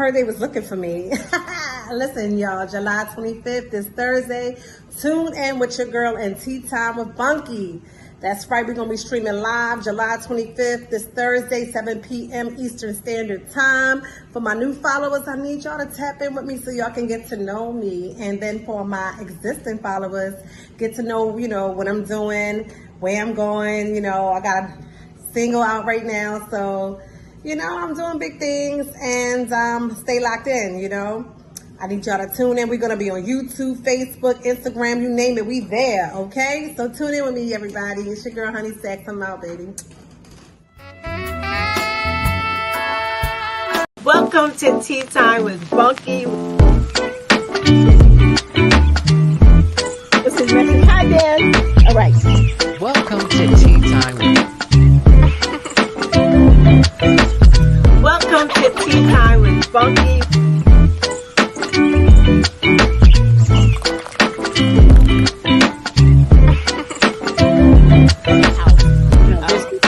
heard they was looking for me. Listen, y'all, July 25th is Thursday. Tune in with your girl and Tea Time with Bunky. That's right, we're going to be streaming live July 25th this Thursday, 7 p.m. Eastern Standard Time. For my new followers, I need y'all to tap in with me so y'all can get to know me. And then for my existing followers, get to know, what I'm doing, where I'm going. I got a single out right now, so I'm doing big things, and stay locked in, I need y'all to tune in. We're going to be on YouTube, Facebook, Instagram, you name it, we there, okay? So tune in with me, everybody. It's your girl, Honey Staxxs. I'm out, baby. Welcome to Tea Time with Bunky. This is Messy. Hi, Dan. All right. Welcome to Tea Time with Welcome to Tea Time with Bunky.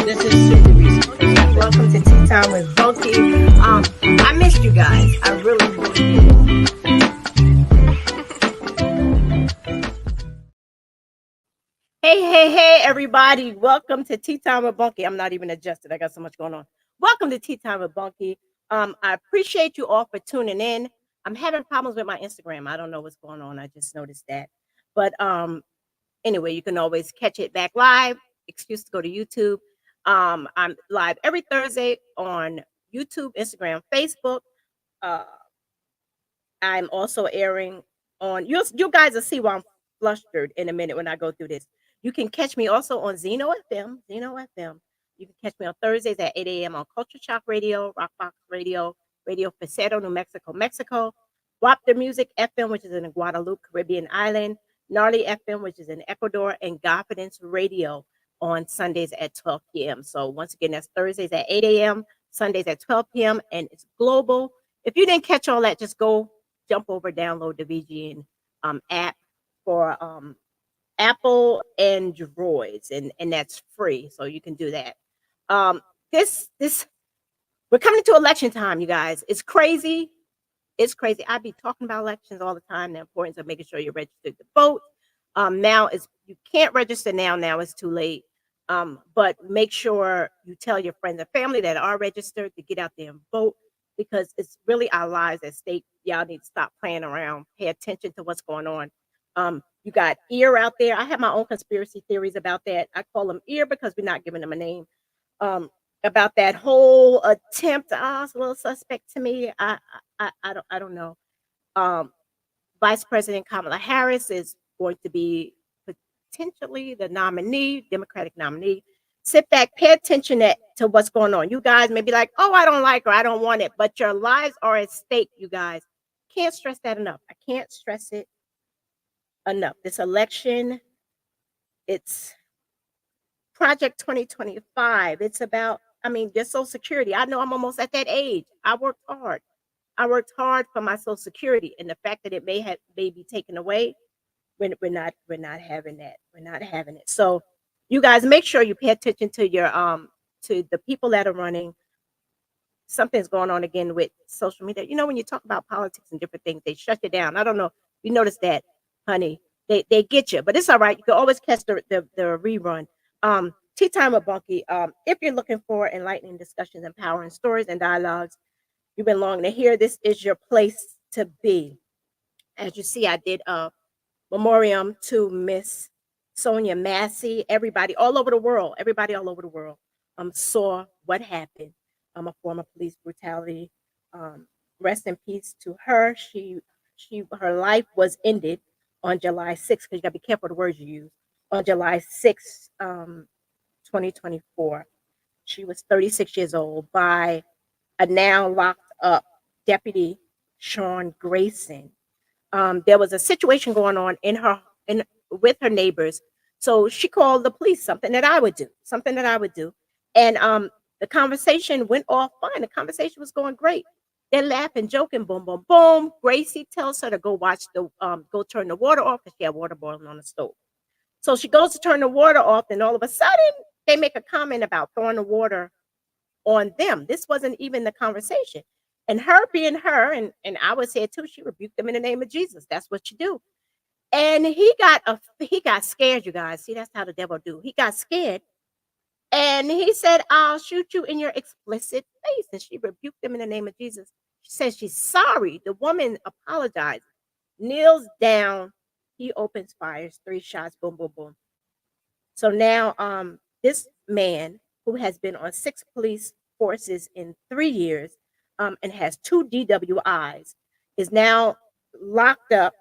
This is super recent. Welcome to Tea Time with Bunky. I missed you guys. I really did. Hey, everybody. Welcome to Tea Time with Bunky. I'm not even adjusted. I got so much going on. Welcome to Tea Time with Bunky. I appreciate you all for tuning in. I'm having problems with my Instagram. I don't know what's going on. I just noticed that. But anyway, you can always catch it back live. Excuse to go to YouTube. I'm live every Thursday on YouTube, Instagram, Facebook. I'm also airing on, you guys will see why I'm flustered in a minute when I go through this. You can catch me also on Zeno FM. You can catch me on Thursdays at 8 a.m. on Culture Shock Radio, Rockbox Radio, Radio Facero, New Mexico, WAP the Music FM, which is in the Guadeloupe, Caribbean island, Gnarly FM, which is in Ecuador, and Confidence Radio on Sundays at 12 p.m. So once again, that's Thursdays at 8 a.m., Sundays at 12 p.m., and it's global. If you didn't catch all that, just go jump over, download the VGN app for Apple Androids, and that's free, so you can do that. This we're coming to election time, you guys. It's crazy. I be talking about elections all the time, the importance of making sure you're registered to vote. Now you can't register now it's too late. But make sure you tell your friends and family that are registered to get out there and vote, because it's really our lives at stake. Y'all need to stop playing around, pay attention to what's going on. You got ear out there. I have my own conspiracy theories about that. I call them ear because we're not giving them a name. About that whole attempt, it's a little suspect to me. I don't know. Vice President Kamala Harris is going to be potentially the nominee, Democratic nominee. Sit back, pay attention to what's going on. You guys may be like, oh, I don't like her, I don't want it, but your lives are at stake, you guys. Can't stress that enough. I can't stress it enough. This election, it's Project 2025. It's about, your Social Security. I know I'm almost at that age. I worked hard for my Social Security, and the fact that it may be taken away, we're not having that. We're not having it. So you guys make sure you pay attention to your to the people that are running. Something's going on again with social media. When you talk about politics and different things, they shut you down. I don't know if you noticed that, honey. They get you, but it's all right. You can always catch the rerun. Tea Time with Bunky. If you're looking for enlightening discussions, empowering stories, and dialogues, you've been longing to hear, this is your place to be. As you see, I did a memoriam to Miss Sonia Massey. Everybody all over the world saw what happened. A form of police brutality. Rest in peace to her. Her life was ended on July 6th, because you got to be careful the words you use. On July 6th, 2024. She was 36 years old by a now locked up Deputy Sean Grayson. There was a situation going on with her neighbors. So she called the police, something that I would do. And the conversation went off fine. The conversation was going great. They're laughing, joking, boom, boom, boom. Gracie tells her to go go turn the water off, because she had water boiling on the stove. So she goes to turn the water off, and all of a sudden they make a comment about throwing the water on them. This wasn't even the conversation. And her being her, and I would say it too, she rebuked them in the name of Jesus. That's what you do. And he got scared, you guys. See, that's how the devil do. He got scared. And he said, I'll shoot you in your explicit face. And she rebuked him in the name of Jesus. She says she's sorry. The woman apologized, kneels down. He opens fires, 3 shots, boom, boom, boom. So now this man who has been on 6 police forces in 3 years and has 2 DWIs is now locked up,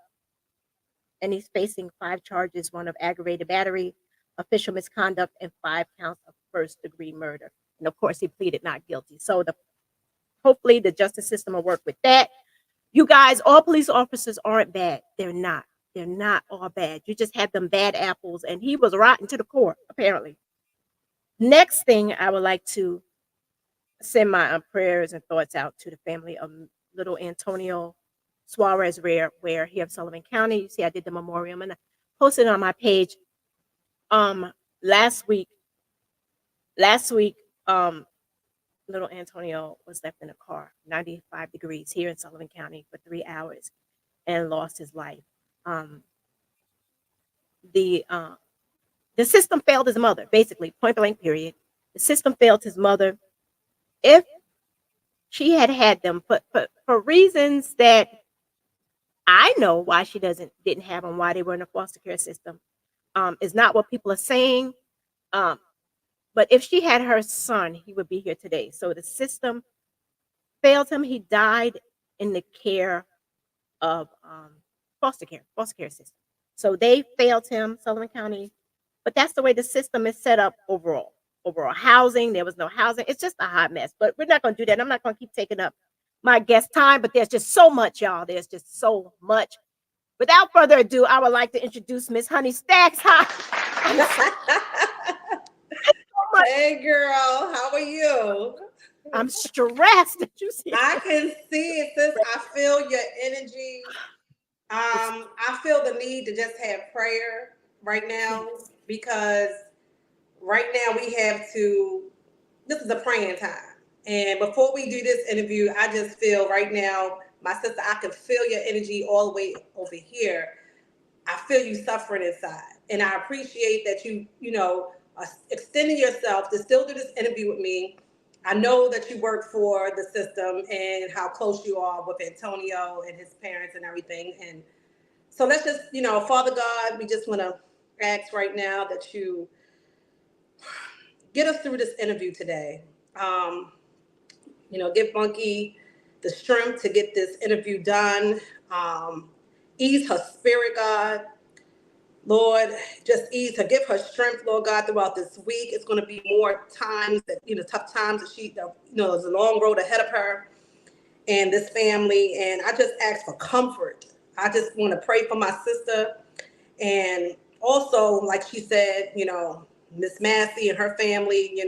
and he's facing 5 charges, 1 of aggravated battery, official misconduct, and 5 counts of first-degree murder. And of course, he pleaded not guilty. So hopefully the justice system will work with that. You guys, all police officers aren't bad. They're not. They're not all bad. You just have them bad apples, and he was rotten to the core, apparently. Next thing, I would like to send my prayers and thoughts out to the family of little Antonio Suarez Ware here in Sullivan County. You see, I did the memoriam and I posted it on my page. Last week, little Antonio was left in a car, 95 degrees here in Sullivan County for 3 hours, and lost his life. The system failed his mother, basically, point blank, period. The system failed his mother. If she had them, for reasons that I know why she didn't have them, why they were in the foster care system, is not what people are saying. But if she had her son, he would be here today. So the system failed him. He died in the care of foster care system. So they failed him, Sullivan County. But that's the way the system is set up overall. Overall housing, there was no housing. It's just a hot mess. But we're not going to do that. I'm not going to keep taking up my guest time. But there's just so much, y'all. There's just so much. Without further ado, I would like to introduce Miss Honey Staxxs. Hey, girl. How are you? I'm stressed. Did you see? I can see it, sis. I feel your energy. I feel the need to just have prayer right now, because right now we have to, this is a praying time. And before we do this interview, I just feel right now, my sister, I can feel your energy all the way over here. I feel you suffering inside. And I appreciate that you extending yourself to still do this interview with me. I know that you work for the system and how close you are with Antonio and his parents and everything. And so let's just, Father God, we just want to ask right now that you get us through this interview today. Give Bunky the strength to get this interview done. Ease her spirit, God. Lord, just ease her, give her strength, Lord God, throughout this week. It's going to be more times that, tough times that there's a long road ahead of her and this family. And I just ask for comfort. I just want to pray for my sister. And also, like she said, Miss Massey and her family, we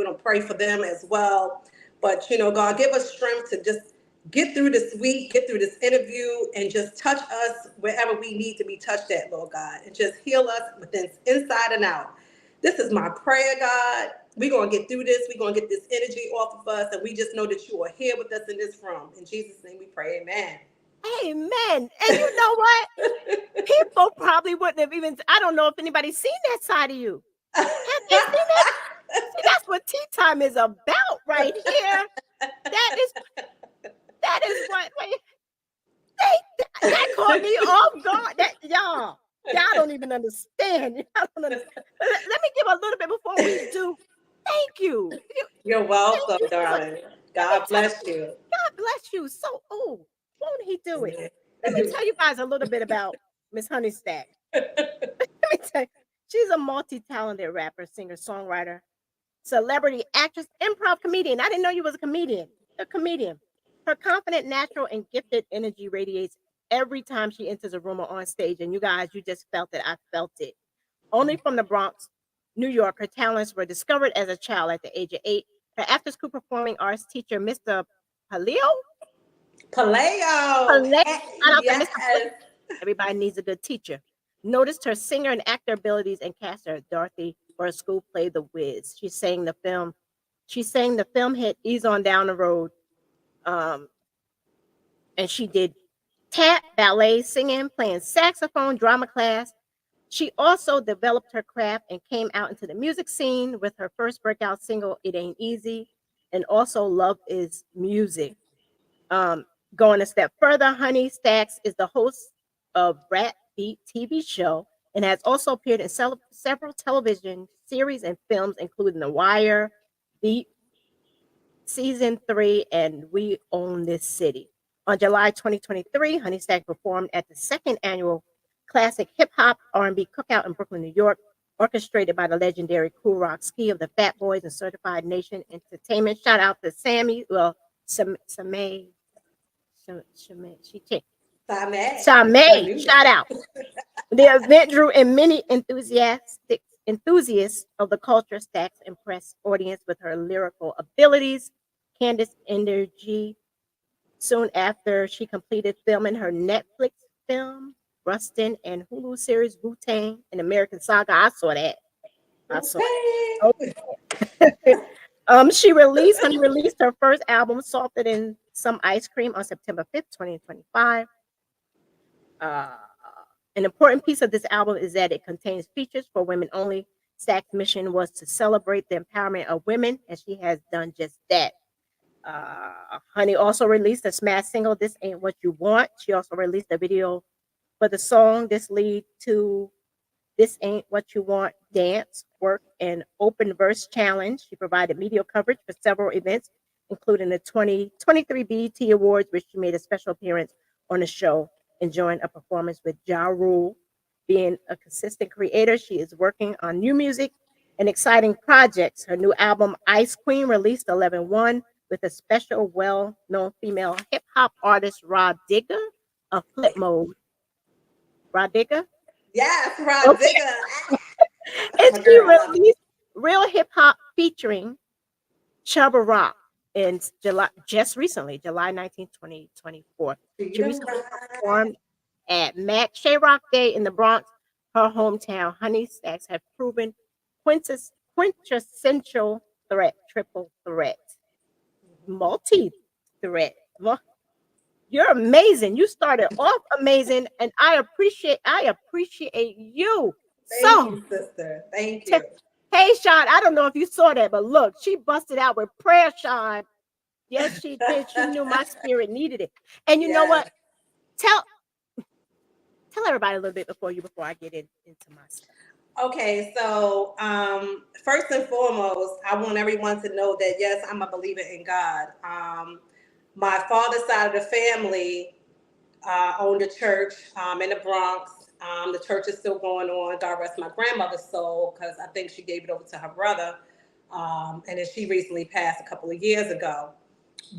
don't pray for them as well. But, God, give us strength to just get through this week, get through this interview, and just touch us wherever we need to be touched at, Lord God, and just heal us within inside and out. This is my prayer, God. We're going to get through this. We're going to get this energy off of us, and we just know that you are here with us in this room. In Jesus' name we pray, amen. Amen. And you know what? People probably wouldn't have even, I don't know if anybody's seen that side of you. Have they seen that? See, that's what tea time is about right here. That is what that caught me off guard. Y'all don't even understand. Y'all don't understand. Let me give a little bit before we do. Thank you. You're welcome, darling. God bless you. God bless you. So, won't he do it? Let me tell you guys a little bit about Miss Honey Staxxs. Let me tell you, she's a multi-talented rapper, singer, songwriter, celebrity, actress, improv comedian. I didn't know you was a comedian. A comedian. Her confident, natural, and gifted energy radiates every time she enters a room or on stage. And you guys, you just felt it. I felt it. Only from the Bronx, New York, her talents were discovered as a child at the age of 8. Her after-school performing arts teacher, Mr. Paleo. Yes. Everybody needs a good teacher. Noticed her singer and actor abilities and cast her as Dorothy for a school play, The Wiz. She sang the film hit Ease on Down the Road. and she did tap, ballet, singing, playing saxophone, drama class. She also developed her craft and came out into the music scene with her first breakout single, It Ain't Easy, and also Love is Music. Um, Going a step further, Honey Staxx is the host of Brat Beat TV show and has also appeared in several television series and films, including The Wire, Beat, Season 3, and We Own This City. On July 2023, Honey Stack performed at the second annual Classic Hip Hop R&B Cookout in Brooklyn, New York, orchestrated by the legendary Cool Rock Ski of the Fat Boys and Certified Nation Entertainment. Shout out to Sammy, Samay, Samay. shout out. The event drew in many enthusiasts of the culture. Staxx impressed audience with her lyrical abilities, Candace energy. Soon after she completed filming her Netflix film, Rustin, and Hulu series Wu-Tang, an American Saga. I saw that. Honey released her first album, Salted in Some Ice Cream, on September 5th, 2025. An important piece of this album is that it contains features for women only. Stax's mission was to celebrate the empowerment of women, and she has done just that. Honey also released a smash single, This Ain't What You Want. She also released a video for the song. This lead to This Ain't What You Want dance, work, and open verse challenge. She provided media coverage for several events, including the 2023 BET Awards, which she made a special appearance on the show, enjoying a performance with Ja Rule. Being a consistent creator, she is working on new music and exciting projects. Her new album, Ice Queen, released 11/1 with a special well-known female hip-hop artist, Rod Digger, of Flip Mode. Rod Digger? Yes, Rod Digger. And she released Real Hip Hop featuring Chubb Rock in July, just recently, July 19, 2024. She recently performed at Mac Shay-Rock Day in the Bronx, her hometown. Honey Staxx have proven quintessential threat, triple threat, multi-threat. You're amazing. You started off amazing, and I appreciate you. Thank you, sister. Thank you. Hey, Sean, I don't know if you saw that, but look, she busted out with prayer, Sean. Yes, she did. She knew my spirit needed it. And you know what? Tell everybody a little bit before I get into my stuff. Okay, so first and foremost, I want everyone to know that, yes, I'm a believer in God. My father's side of the family owned a church in the Bronx. The church is still going on. God rest my grandmother's soul, because I think she gave it over to her brother. And then she recently passed a couple of years ago.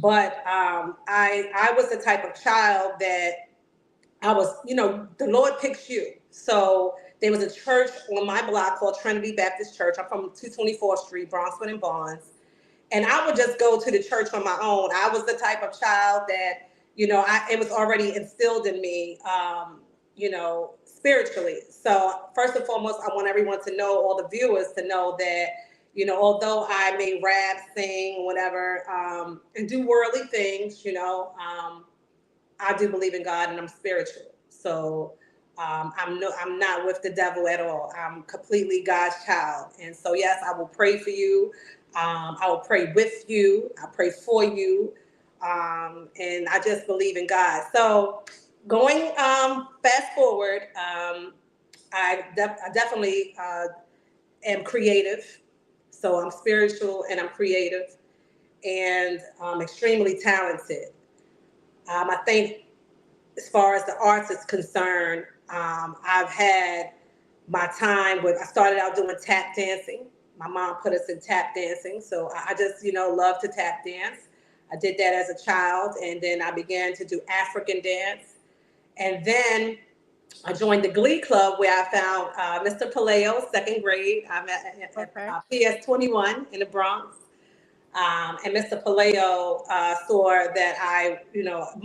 But I was the type of child that I was, the Lord picks you. So there was a church on my block called Trinity Baptist Church. I'm from 224th Street, Bronxwood and Barnes. And I would just go to the church on my own. I was the type of child that, it was already instilled in me, spiritually. So first and foremost, I want everyone to know, all the viewers to know that, although I may rap, sing, whatever, and do worldly things, I do believe in God and I'm spiritual. So I'm not with the devil at all. I'm completely God's child. And so, yes, I will pray for you. I will pray with you. I pray for you. And I just believe in God. So going fast forward, I definitely am creative. So I'm spiritual and I'm creative and extremely talented. I think as far as the arts is concerned, I've had my time I started out doing tap dancing. My mom put us in tap dancing. So I just, love to tap dance. I did that as a child. And then I began to do African dance. And then I joined the Glee Club, where I found Mr. Paleo, second grade. I'm at PS 21 in the Bronx. And Mr. Paleo saw that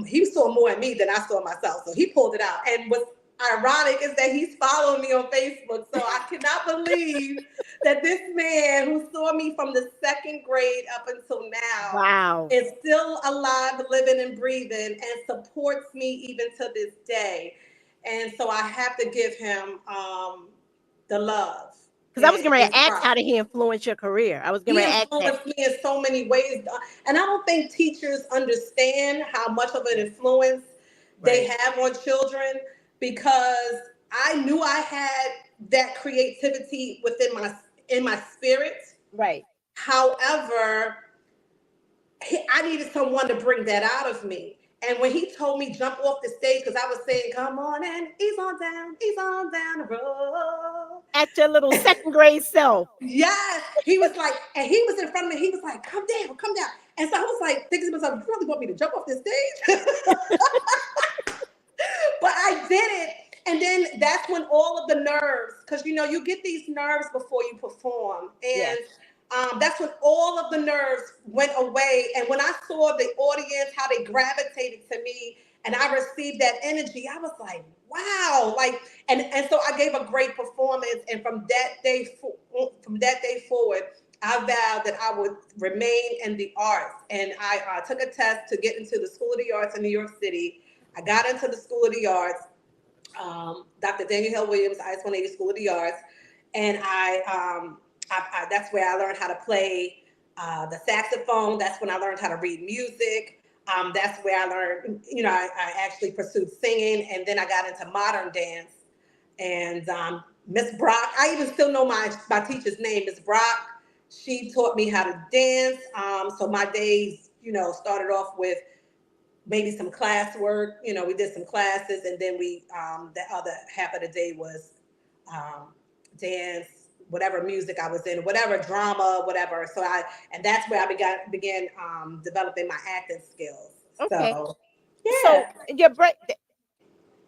he saw more in me than I saw myself. So he pulled it out. And what's ironic is that he's following me on Facebook. So I cannot believe that this man who saw me from the second grade up until now Wow. is still alive, living and breathing, and supports me even to this day. And so I have to give him the love. Because I was getting ready to ask, props. how did he influence your career? I was getting He ready to ask that. influenced me in so many ways. And I don't think teachers understand how much of an influence they Right. have on children, because I knew I had that creativity within my spirit. Right. However, I needed someone to bring that out of me. And when he told me jump off the stage, because I was saying, come on and he's on down the road. At your little second grade self. Yes. He was like, and he was in front of me, he was like, come down, come down. And so I was like, thinking to myself, you really want me to jump off this stage? But I did it. And then that's when all of the nerves, because you get these nerves before you perform. And that's when all of the nerves went away. And when I saw the audience, how they gravitated to me, and I received that energy, I was like, wow. And so I gave a great performance. And from that day forward, I vowed that I would remain in the arts. And I took a test to get into the School of the Arts in New York City. I got into the School of the Arts. Dr. Daniel Hill Williams, IS-180 School of the Arts, and I that's where I learned how to play the saxophone. That's when I learned how to read music. That's where I learned, I actually pursued singing, and then I got into modern dance. And Miss Brock, I even still know my teacher's name, Miss Brock. She taught me how to dance. So my days, started off with maybe some classwork. We did some classes, and then the other half of the day was dance, whatever music I was in, whatever drama, whatever. And that's where I began developing my acting skills. Okay. So, So your break.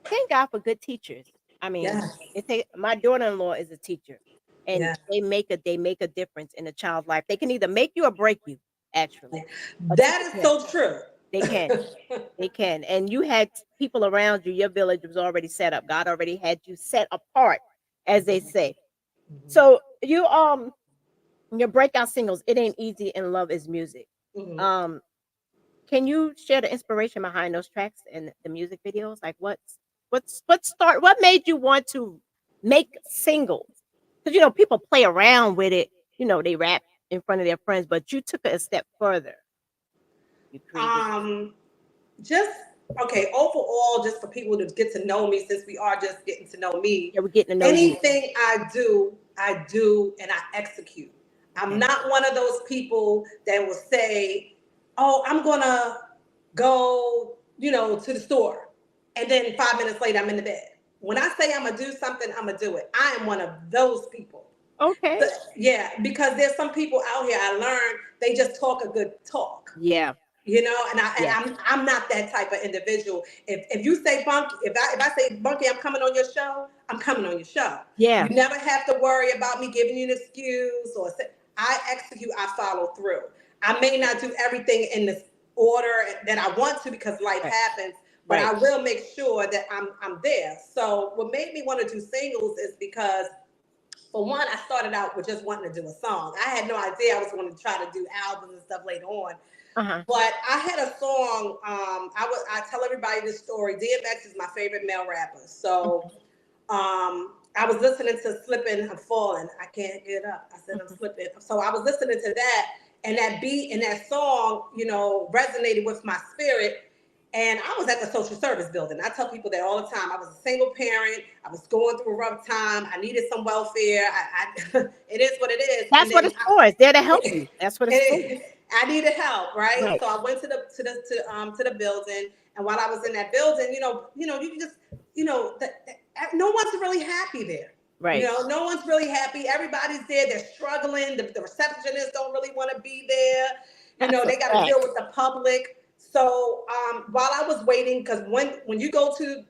Thank God for good teachers. I mean, yes. My daughter-in-law is a teacher, and Yes. they make a difference in a child's life. They can either make you or break you. Actually, That is so true. They can. They can. And you had people around you. Your village was already set up. God already had you set apart, as they say. Mhm. So you your breakout singles, It Ain't Easy and Love Is Music. Mhm. Can you share the inspiration behind those tracks and the music videos? Like what made you want to make singles? Because people play around with it, they rap in front of their friends, but you took it a step further. You created Overall, just for people to get to know me, since we are just getting to know me. Yeah, we're getting to know anything I do and I execute. I'm not one of those people that will say, oh, I'm gonna go, to the store, and then 5 minutes later I'm in the bed. When I say I'm gonna do something, I'm gonna do it. I am one of those people. Okay. Because there's some people out here, I learned, they just talk a good talk. Yeah. I'm not that type of individual. If you say Bunky, if I say Bunky, I'm coming on your show, I'm coming on your show. Yeah. You never have to worry about me giving you an excuse I execute, I follow through. I may not do everything in the order that I want to, because life happens, but I will make sure that I'm there. So what made me want to do singles is because, for one, I started out with just wanting to do a song. I had no idea I was going to try to do albums and stuff later on. But I had a song. I tell everybody this story. DMX is my favorite male rapper. So I was listening to Slippin', I'm Falling. I can't get up. I said I'm slipping. So I was listening to that, and that beat and that song, resonated with my spirit. And I was at the social service building. I tell people that all the time. I was a single parent. I was going through a rough time. I needed some welfare. It is what it is. That's what it's for. It's there to help you. That's what it's for. I needed help, right? So I went to the building, and while I was in that building, you just, no one's really happy there. Right. No one's really happy. Everybody's there. They're struggling. The receptionists don't really want to be there. They got to deal with the public. So while I was waiting, because when you go to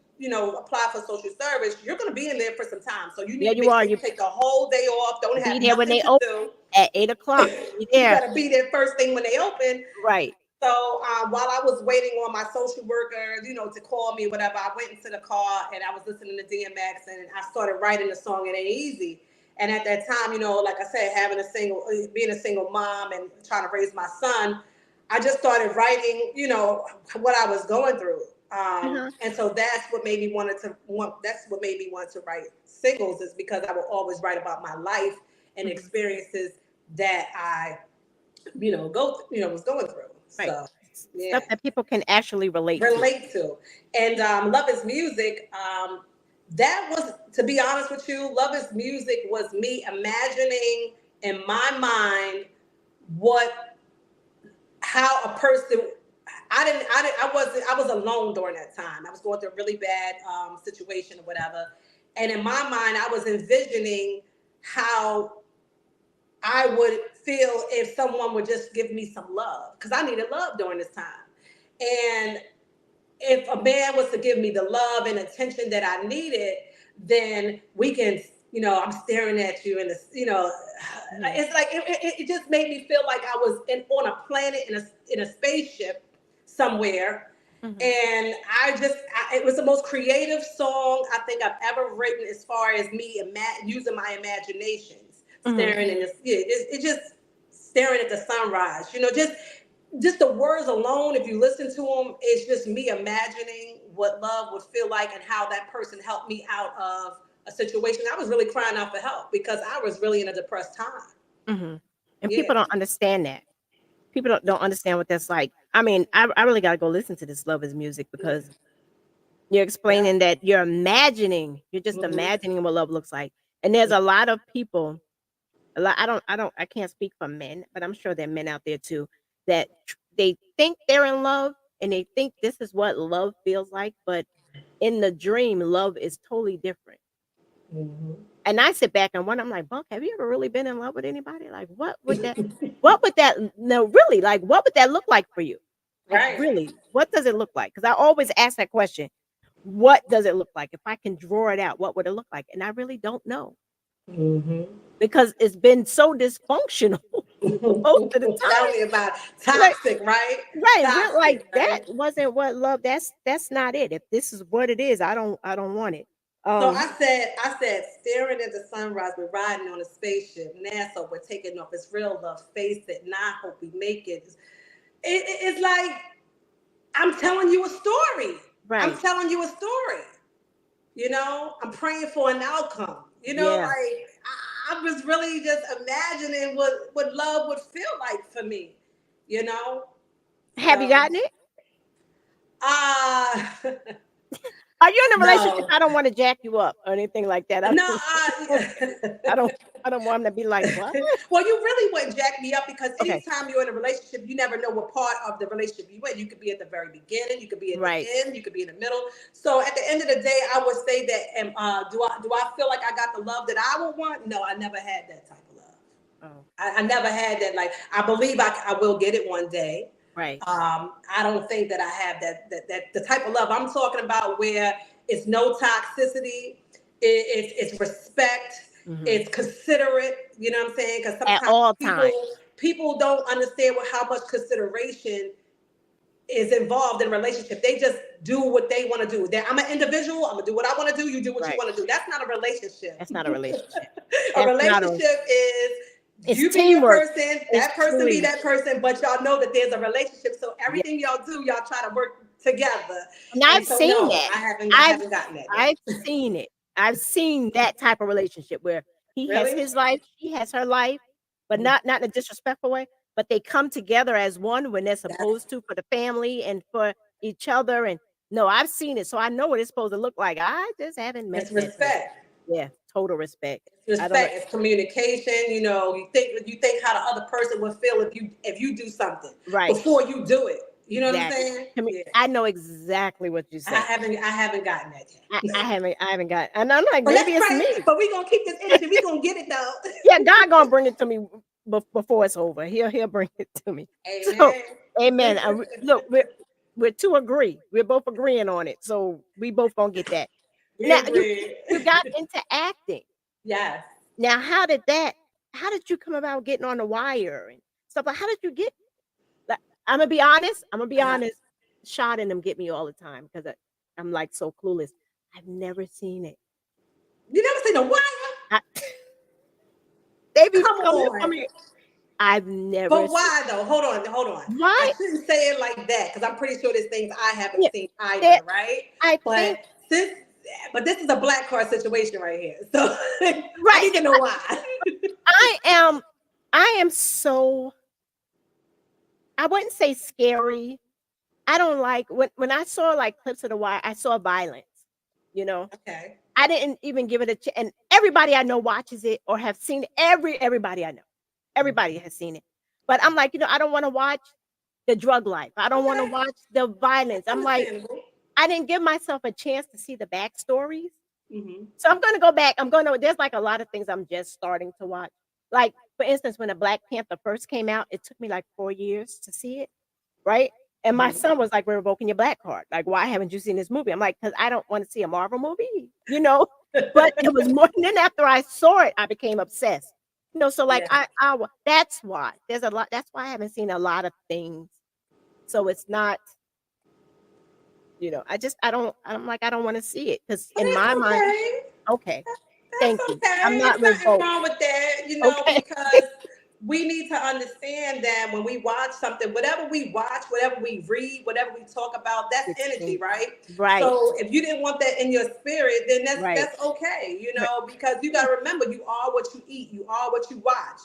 apply for social service, you're going to be in there for some time. So you need to take the whole day off. Don't have nothing to do at 8:00. You got to be there first thing when they open. Right. So while I was waiting on my social worker, to call me, whatever, I went into the car and I was listening to DMX and I started writing the song "It Ain't Easy." And at that time, like I said, being a single mom and trying to raise my son, I just started writing, what I was going through. Uh-huh. And so that's what made me That's what made me want to write singles, is because I will always write about my life and Mhm. experiences that I, was going through. Right. So yeah, Stuff that people can actually relate to. relate to. And Love Is Music. That was, to be honest with you, Love Is Music was me imagining in my mind what how a person. I was alone during that time. I was going through a really bad situation or whatever, and in my mind, I was envisioning how I would feel if someone would just give me some love, because I needed love during this time. And if a man was to give me the love and attention that I needed, then we can, I'm staring at you, and it's like it just made me feel like I was on a planet in a spaceship somewhere. Mhm. And it was the most creative song I think I've ever written, as far as me using my imaginations, Mhm. staring in this, yeah, it just staring at the sunrise, just the words alone, if you listen to them, it's just me imagining what love would feel like and how that person helped me out of a situation. I was really crying out for help because I was really in a depressed time. Mhm. And Yeah. people don't understand that. People don't understand what that's like. I mean, I really gotta go listen to this Love Is Music, because you're Yeah. explaining that you're just Hmm. imagining what love looks like. And there's a lot of people, I can't speak for men, but I'm sure there are men out there too, that they think they're in love and they think this is what love feels like, but in the dream, love is totally different. Hmm. And I sit back and wonder, I'm like, Bunk, have you ever really been in love with anybody? Like, what would that, no, really, like, what would that look like for you? Like, Right. really, what does it look like? Because I always ask that question. What does it look like? If I can draw it out, what would it look like? And I really don't know, Hmm. because it's been so dysfunctional most of the Tell time. me about it. Like, Toxic, right? right, we're like, Toxic, that right? wasn't what love. That's not it. If this is what it is, I don't want it. So Um, I said, staring at the sunrise, we're riding on a spaceship. NASA, we're taking off. It's real love. Face it. And I hope we make it. It's like I'm telling you a story. I'm right. telling you a story. I'm praying for an outcome. Yeah. Like I was really just imagining what love would feel like for me. You know. Have you So, gotten it? uh Are you in a relationship? no, I don't want to jack you up or anything like that. I no. don't. I don't. I don't want him to be like, what? Well, you really wouldn't jack me up, because Okay. anytime you're in a relationship, you never know what part of the relationship you in. You could be at the very beginning, you could be at the Right. end, you could be in the middle. So at the end of the day, I would say that, do I feel like I got the love that I would want? No, I never had that type of love. Oh, I never had that. Like, I believe I will get it one day. right. I don't think that I have that the type of love I'm talking about, where it's no toxicity, it's respect, Hmm. it's considerate. You know what I'm saying? Because At sometimes all people times. people don't understand how much consideration is involved in a relationship. They just do what they want to do. I'm an individual. I'm gonna do what I want to do. You do what you Right. want to do. That's not a relationship. That's not a relationship. A That's not a. relationship is It's you be your teamwork. person, It's that person be truly. that person, but y'all know that there's a relationship. So Yeah. everything y'all do, y'all try to work together. And And I've so seen no, that. I I've haven't gotten that I've yet. seen it. I've seen that type of relationship where he has Really? his life, she has her life, but not in a disrespectful way. But they come together as one when they're That's supposed to, for the family and for each other. And no, I've seen it, so I know what it's supposed to look like. I just haven't met it's that yet. respect. Yeah, total respect. It's I don't know. respect. It's communication. You think how the other person would feel if you do something Right, before you do it. You know what I'm exactly. saying? I mean, Yeah. I know exactly what you're I saying. haven't I haven't gotten that yet. I haven't got, and I'm like, But maybe let's it's pray. me. But we're gonna keep this energy. We're gonna get it though. Yeah, God gonna bring it to me before it's over. He'll bring it to me. So, Amen. amen. Look, we're to agree. We're both agreeing on it. So we both gonna get that. We Now you agree. you got into acting. Yes. Now how did that? How did you come about getting on the wire and stuff? Like, how did you get? Like, I'm gonna be honest. I'm gonna be honest. Shot in them get me all the time because I'm like so clueless. I've never seen it. You never seen a wire? I, they be Come coming on. from me. I've never. But why though? Hold on. I Why? shouldn't say it like that because I'm pretty sure there's things I haven't Yeah, seen either, there- right? I But think this is a black card situation right here. So I right. need to know why. I am so. I wouldn't say scary. I don't like when I saw like clips of The Wire. I saw violence. You know, Okay. I didn't even give it a chance. And everybody I know watches it or have seen it. Everybody I know, everybody has seen it. But I'm like, I don't want to watch the drug life. I don't want to Okay. watch the violence. I'm like, Understandable. I didn't give myself a chance to see the backstories. Mm-hmm. So I'm going to go back. There's like a lot of things I'm just starting to watch. Like, for instance, when the Black Panther first came out, it took me like 4 years to see it. Right. And my son was like, we're revoking your black card. Like, why haven't you seen this movie? I'm like, because I don't want to see a Marvel movie, But it was more. And then after I saw it, I became obsessed. So like Yeah. that's why there's a lot. That's why I haven't seen a lot of things. So it's not, I'm like, I don't want to see it because But in that's my mind, okay. okay, That's thank you. okay. I'm not It's nothing revoked. wrong with that, Okay. because we need to understand that when we watch something, whatever we watch, whatever we read, whatever we talk about, that's energy, right? Right. So if you didn't want that in your spirit, then Right. that's okay, because you got to remember, you are what you eat, you are what you watch,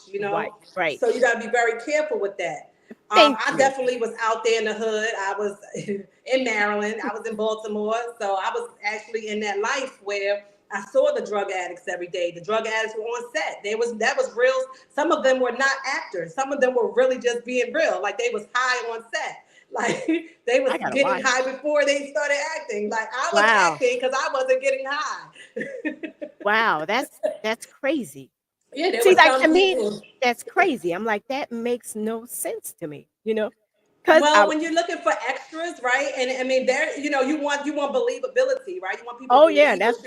Right. So you got to be very careful with that. I definitely was out there in the hood. I was in Maryland. I was in Baltimore. So I was actually in that life where I saw the drug addicts every day. The drug addicts were on set. That was real. Some of them were not actors. Some of them were really just being real. Like they was high on set. Like they was getting high before they started acting. Like I was acting because I wasn't getting high. Wow, that's crazy. Yeah, there See, was like some to me, people. that's crazy. I'm like, that makes no sense to me, because Well, when you're looking for extras, right? And I mean, you want believability, right? You want people to believe that's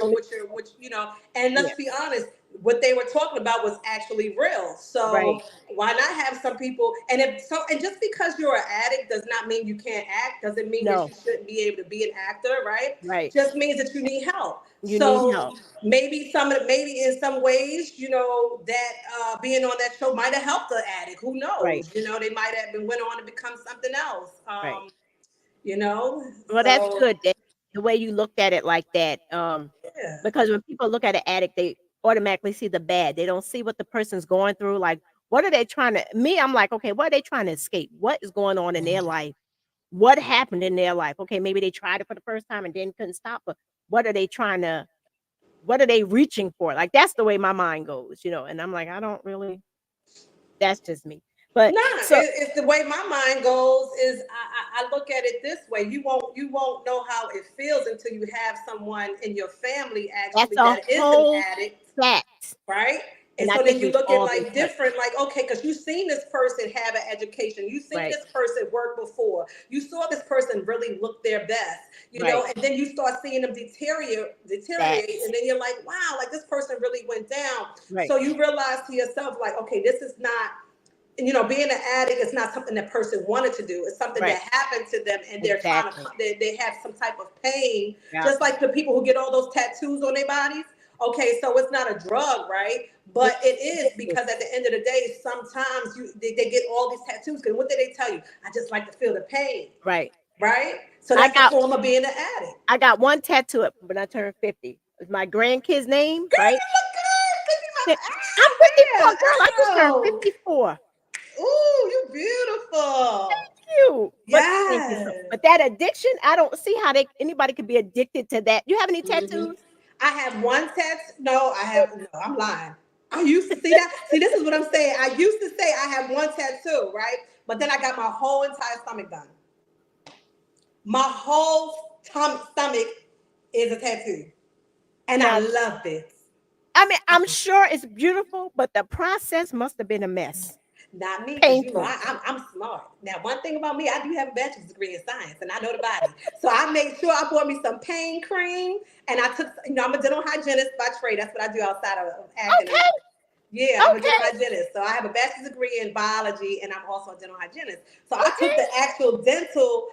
and let's be honest, what they were talking about was actually real. So why not have some people? And just because you're an addict does not mean you can't act. Doesn't mean that you shouldn't be able to be an actor, right? Right. Just means that you need help. You need help. Maybe in some ways, that being on that show might have helped the addict. Who knows? Right. They might have went on to become something else. Right. Well, that's good. The way you looked at it like that. Because when people look at an addict, they automatically see the bad. They don't see what the person's going through. Like, what are they trying to? Me, I'm like, okay, what are they trying to escape? What is going on in their life? What happened in their life? Okay, maybe they tried it for the first time and then couldn't stop. But what are they reaching for? Like, that's the way my mind goes, and I'm like, I don't really, that's just me. But it's the way my mind goes is I look at it this way. You won't know how it feels until you have someone in your family actually that is an addict. Fact. Right? And so then you look at like different, like, okay, because you've seen this person have an education. You've seen this person work before. You saw this person really look their best, and then you start seeing them deteriorate. And then you're like, wow, like this person really went down. So you realize to yourself, like, okay, this is not, being an addict is not something that person wanted to do. It's something that happened to them, and they're trying to, they have some type of pain, just like the people who get all those tattoos on their bodies. Okay, so it's not a drug, right? But it is, because at the end of the day, sometimes they get all these tattoos. Because what did they tell you? I just like to feel the pain. Right? So that's a form of being an addict. I got one tattoo up when I turned 50. It's my grandkid's name, Girl, right? You look good. I'm 54, girl. I just turned 54. Ooh, you beautiful. Thank you. Yes. But that addiction, I don't see how anybody could be addicted to that. You have any tattoos? I have one tattoo. No, I'm lying. I used to see that. See, this is what I'm saying. I used to say I have one tattoo, right? But then I got my whole entire stomach done. My whole stomach is a tattoo. And I love it. I mean, I'm sure it's beautiful, but the process must have been a mess. Not me, because I'm smart. Now, one thing about me, I do have a bachelor's degree in science, and I know the body. So I made sure I bought me some pain cream, and I took, I'm a dental hygienist by trade. That's what I do outside of acting. Okay. Yeah, I'm a dental Okay. hygienist. So I have a bachelor's degree in biology, and I'm also a dental hygienist. So I took Okay. the actual dental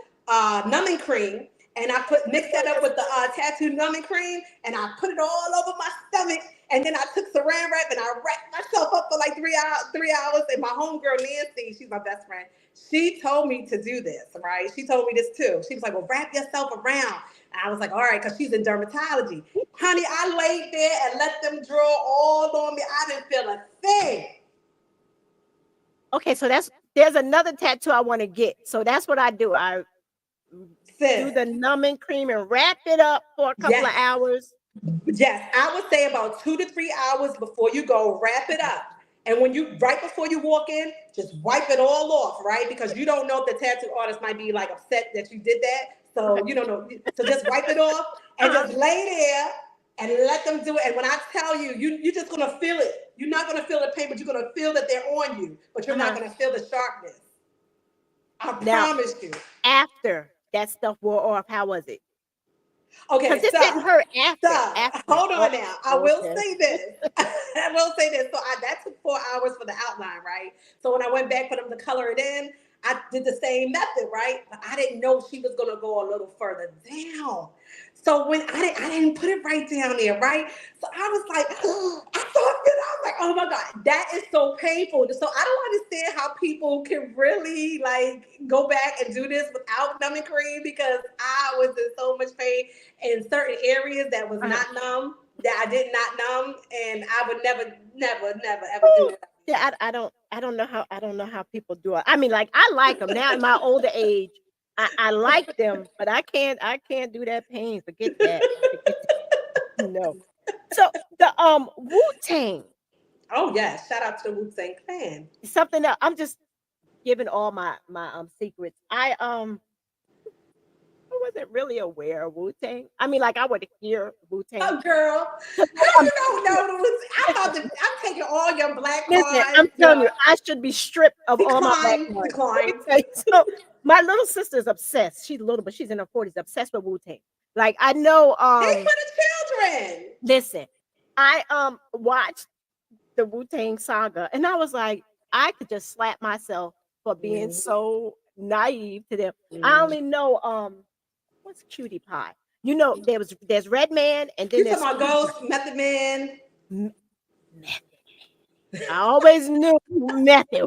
numbing cream, and I mixed that up with the tattoo numbing cream, and I put it all over my stomach. And then I took saran wrap and I wrapped myself up for like 3 hours. 3 hours. And my homegirl Nancy, she's my best friend. She told me to do this, right? She told me this too. She was like, "Well, wrap yourself around." And I was like, "All right," because she's in dermatology. Honey, I laid there and let them draw all on me. I didn't feel a thing. Okay, so there's another tattoo I want to get. So that's what I do. I do Sis, the numbing cream and wrap it up for a couple of yes. hours. Yes, I would say about 2 to 3 hours before you go, wrap it up. And when you, right before you walk in, just wipe it all off, right? Because you don't know if the tattoo artist might be like upset that you did that. Okay. So you don't know. So just wipe it off and Uh-huh. just lay there and let them do it. And when I tell you, you're just gonna feel it. You're not gonna feel the pain, but you're gonna feel that they're on you. But you're not Uh-huh. gonna feel the sharpness. I Now, promise you. after that stuff wore off, how was it? Because Okay, this didn't stop. hurt after. Stop. After. Hold Oh, on now. I will okay. say this. I will say this. So that took 4 hours for the outline, right? So when I went back for them to color it in, I did the same method, right? But I didn't know she was gonna go a little further down. So when I didn't put it right down there, right? So I was like, I thought that I was like, oh my God, that is so painful. So I don't understand how people can really like go back and do this without numbing cream because I was in so much pain in certain areas that was Uh-huh. not numb, that I did not numb, and I would never ever do Whew. that. Yeah, I don't know how people do it. I mean, like I like them now in my older age. I like them, but I can't do that pain. Forget that. Forget that. No. So the Wu-Tang, Oh yes, shout out to the Wu Tang Clan. something that I'm just giving all my secrets. I wasn't really aware of Wu-Tang. I mean, like I would hear Wu-Tang. Oh girl, So how I'm you don't know the Wu? I'm listen, about to. I'm taking all your black listen, cards. I'm telling Your you, I should be stripped of all my black decline, cards. Let me decline. tell you. So my little sister's obsessed. She's little, but she's in her 40s, obsessed with Wu-Tang. Like I know, They for the children. listen, I watched the Wu-Tang saga and I was like, I could just slap myself for being Mm, so naive to them. I mm. only know what's Cutie Pie? You know, there's Red Man and then You there's talking about Cutie Pie. Ghost Method Man? M- Method. I always knew Method.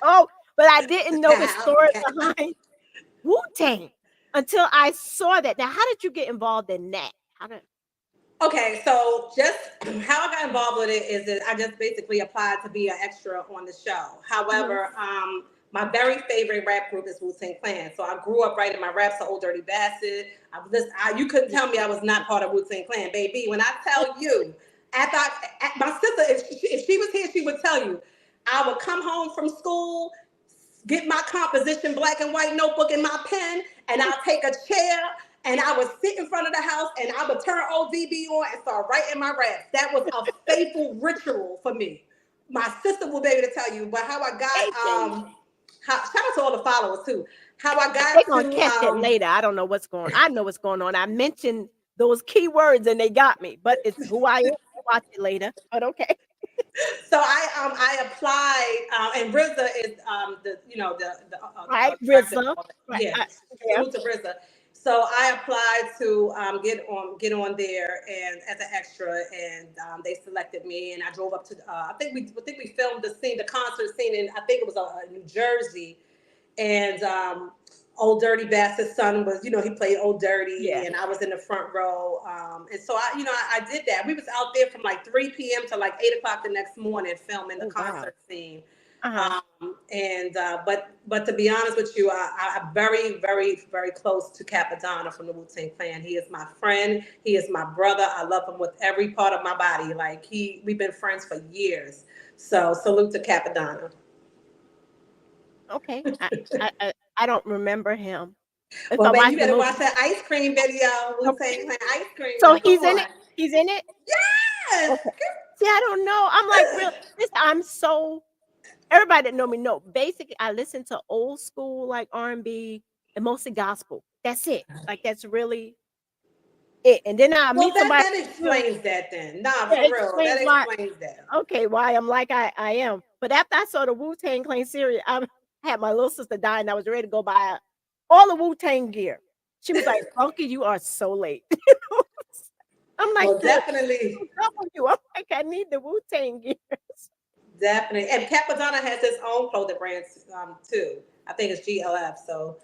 Oh, but I didn't know the story Okay. behind Wu-Tang until I saw that. Now, how did you get involved in that? How did Okay, so just how I got involved with it is that I just basically applied to be an extra on the show. uh-huh. However, my very favorite rap group is Wu Tang Clan. So I grew up writing my raps to Old Dirty Bastard. You couldn't tell me I was not part of Wu Tang Clan, baby. When I tell you, my sister, if she was here, she would tell you. I would come home from school, get my composition black and white notebook and my pen, and I'll take a chair and I would sit in front of the house and I would turn ODB on and start writing my raps. That was a faithful ritual for me. My sister will be able to tell you, but how I got AJ. shout out to all the followers too. How I They're got gonna to catch it later. I don't know what's going on. I know what's going on. I mentioned those keywords and they got me, but it's who I am. I'll watch it later. But okay. so I applied and RZA is the Right, director of RZA. all that. Right. Yeah, Yeah. salute to RZA. So I applied to get on there and as an extra, and they selected me, and I drove up to I think we filmed the concert scene in I think it was New Jersey, and Old Dirty Bastard's son was, he played Old Dirty, Yeah. and I was in the front row. And so I did that. We was out there from like 3 p.m. to like 8 o'clock the next morning filming the Oh wow. concert scene. Uh-huh. But to be honest with you, I'm very, very, very close to Capadonna from the Wu-Tang Clan. He is my friend. He is my brother. I love him with every part of my body. Like we've been friends for years. So salute to Capadonna. Okay. I don't remember him. If Well, I baby, watch you the better movie. watch that ice cream video. Okay. Wu-Tang Clan ice cream. So Now, come he's in on. it. He's in it. Yes. Okay. See, I don't know. I'm like real. I'm so everybody that know me know. Basically, I listen to old school like R&B and mostly gospel. That's it. Like that's really it. And then I Well, meet somebody. that explains that then. Nah, Yeah, for it real. That explains why. explains that. Okay, why I'm like I am. But after I saw the Wu-Tang Clan series, I had my little sister die, and I was ready to go buy all the Wu-Tang gear. She was like, "Bunky, you are so late." I'm like, Well, "Sis, definitely, what's up with you?" I'm like, "I need the Wu-Tang gear." definitely. And Capadonna has his own clothing brand too. I think it's GLF. So,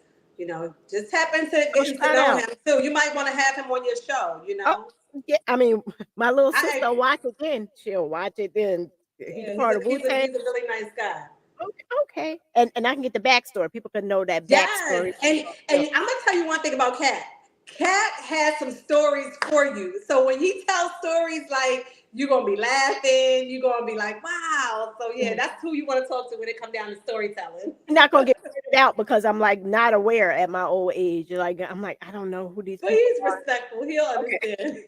just tap into Go getting to shout know out. him too. You might want to have him on your show. Oh, yeah. I mean, my little I sister watch it then. She'll watch it then. He's a Yeah, part of Wu-Tang. he's a really nice guy. Okay, okay. And I can get the backstory. People can know that Yes, backstory. and I'm gonna tell you one thing about Cat. Cat has some stories for you. So when he tells stories, like you're gonna be laughing, you're gonna be like, "Wow!" So yeah, Mm. that's who you want to talk to when it comes down to storytelling. I'm not gonna get weirded out because I'm like not aware at my old age. Like I'm like, I don't know who these But people he's are. respectful. He'll Okay. understand.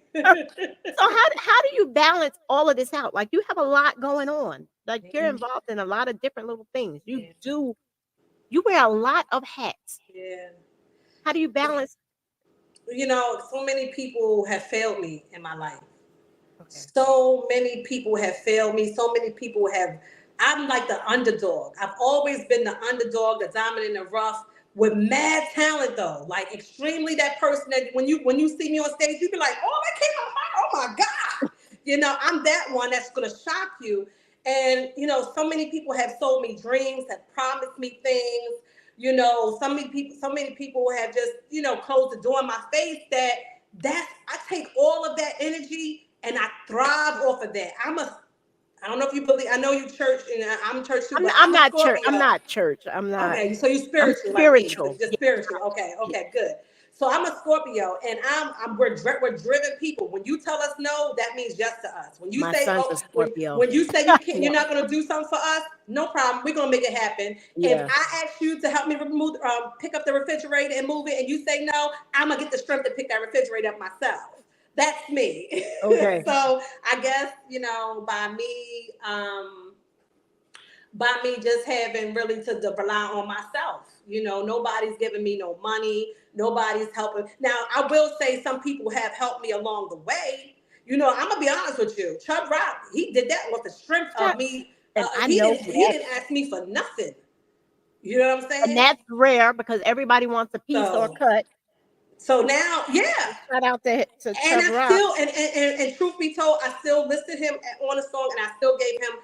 So how do you balance all of this out? Like you have a lot going on. Like you're Mhm. involved in a lot of different little things. Yeah, You wear a lot of hats. yeah. How do you balance? So many people have failed me in my life. Okay. So many people have failed me. So many people have. I'm like the underdog. I've always been the underdog, the diamond in the rough, with mad talent though. Like extremely that person that when you see me on stage, you be like, oh, that came out fire. Oh my God. I'm that one that's gonna shock you. And so many people have sold me dreams, have promised me things. So many people have just, closed the door in my face that's I take all of that energy and I thrive off of that. I don't know if you believe. I know you church and I'm church too, but I'm I'm a not church. I'm Scorpio. not church. I'm not. Okay, so you're I'm spiritual like me. So spiritual. you're Yeah. spiritual. Okay, Yeah. okay, good. So I'm a Scorpio, and we're driven people. When you tell us no, that means yes to us. When you My say son's a oh, when Scorpio. when you say you can't, you're No. not going to do something for us. No problem. We're going to make it happen. If Yeah. I ask you to help me pick up the refrigerator and move it, and you say no, I'm gonna get the strength to pick that refrigerator up myself. That's me. Okay. So I guess by me just having really to rely on myself. Nobody's giving me no money. Nobody's helping. Now, I will say some people have helped me along the way. I'm gonna be honest with you. Chubb Rock, he did that with the strength of me. And I He know didn't who he that didn't is. ask me for nothing. You know what I'm And saying? that's rare because everybody wants a piece or a So cut. so now, yeah. Shout out to And Chubb I Rock. still, and truth be told, I still listed him on a song, and I still gave him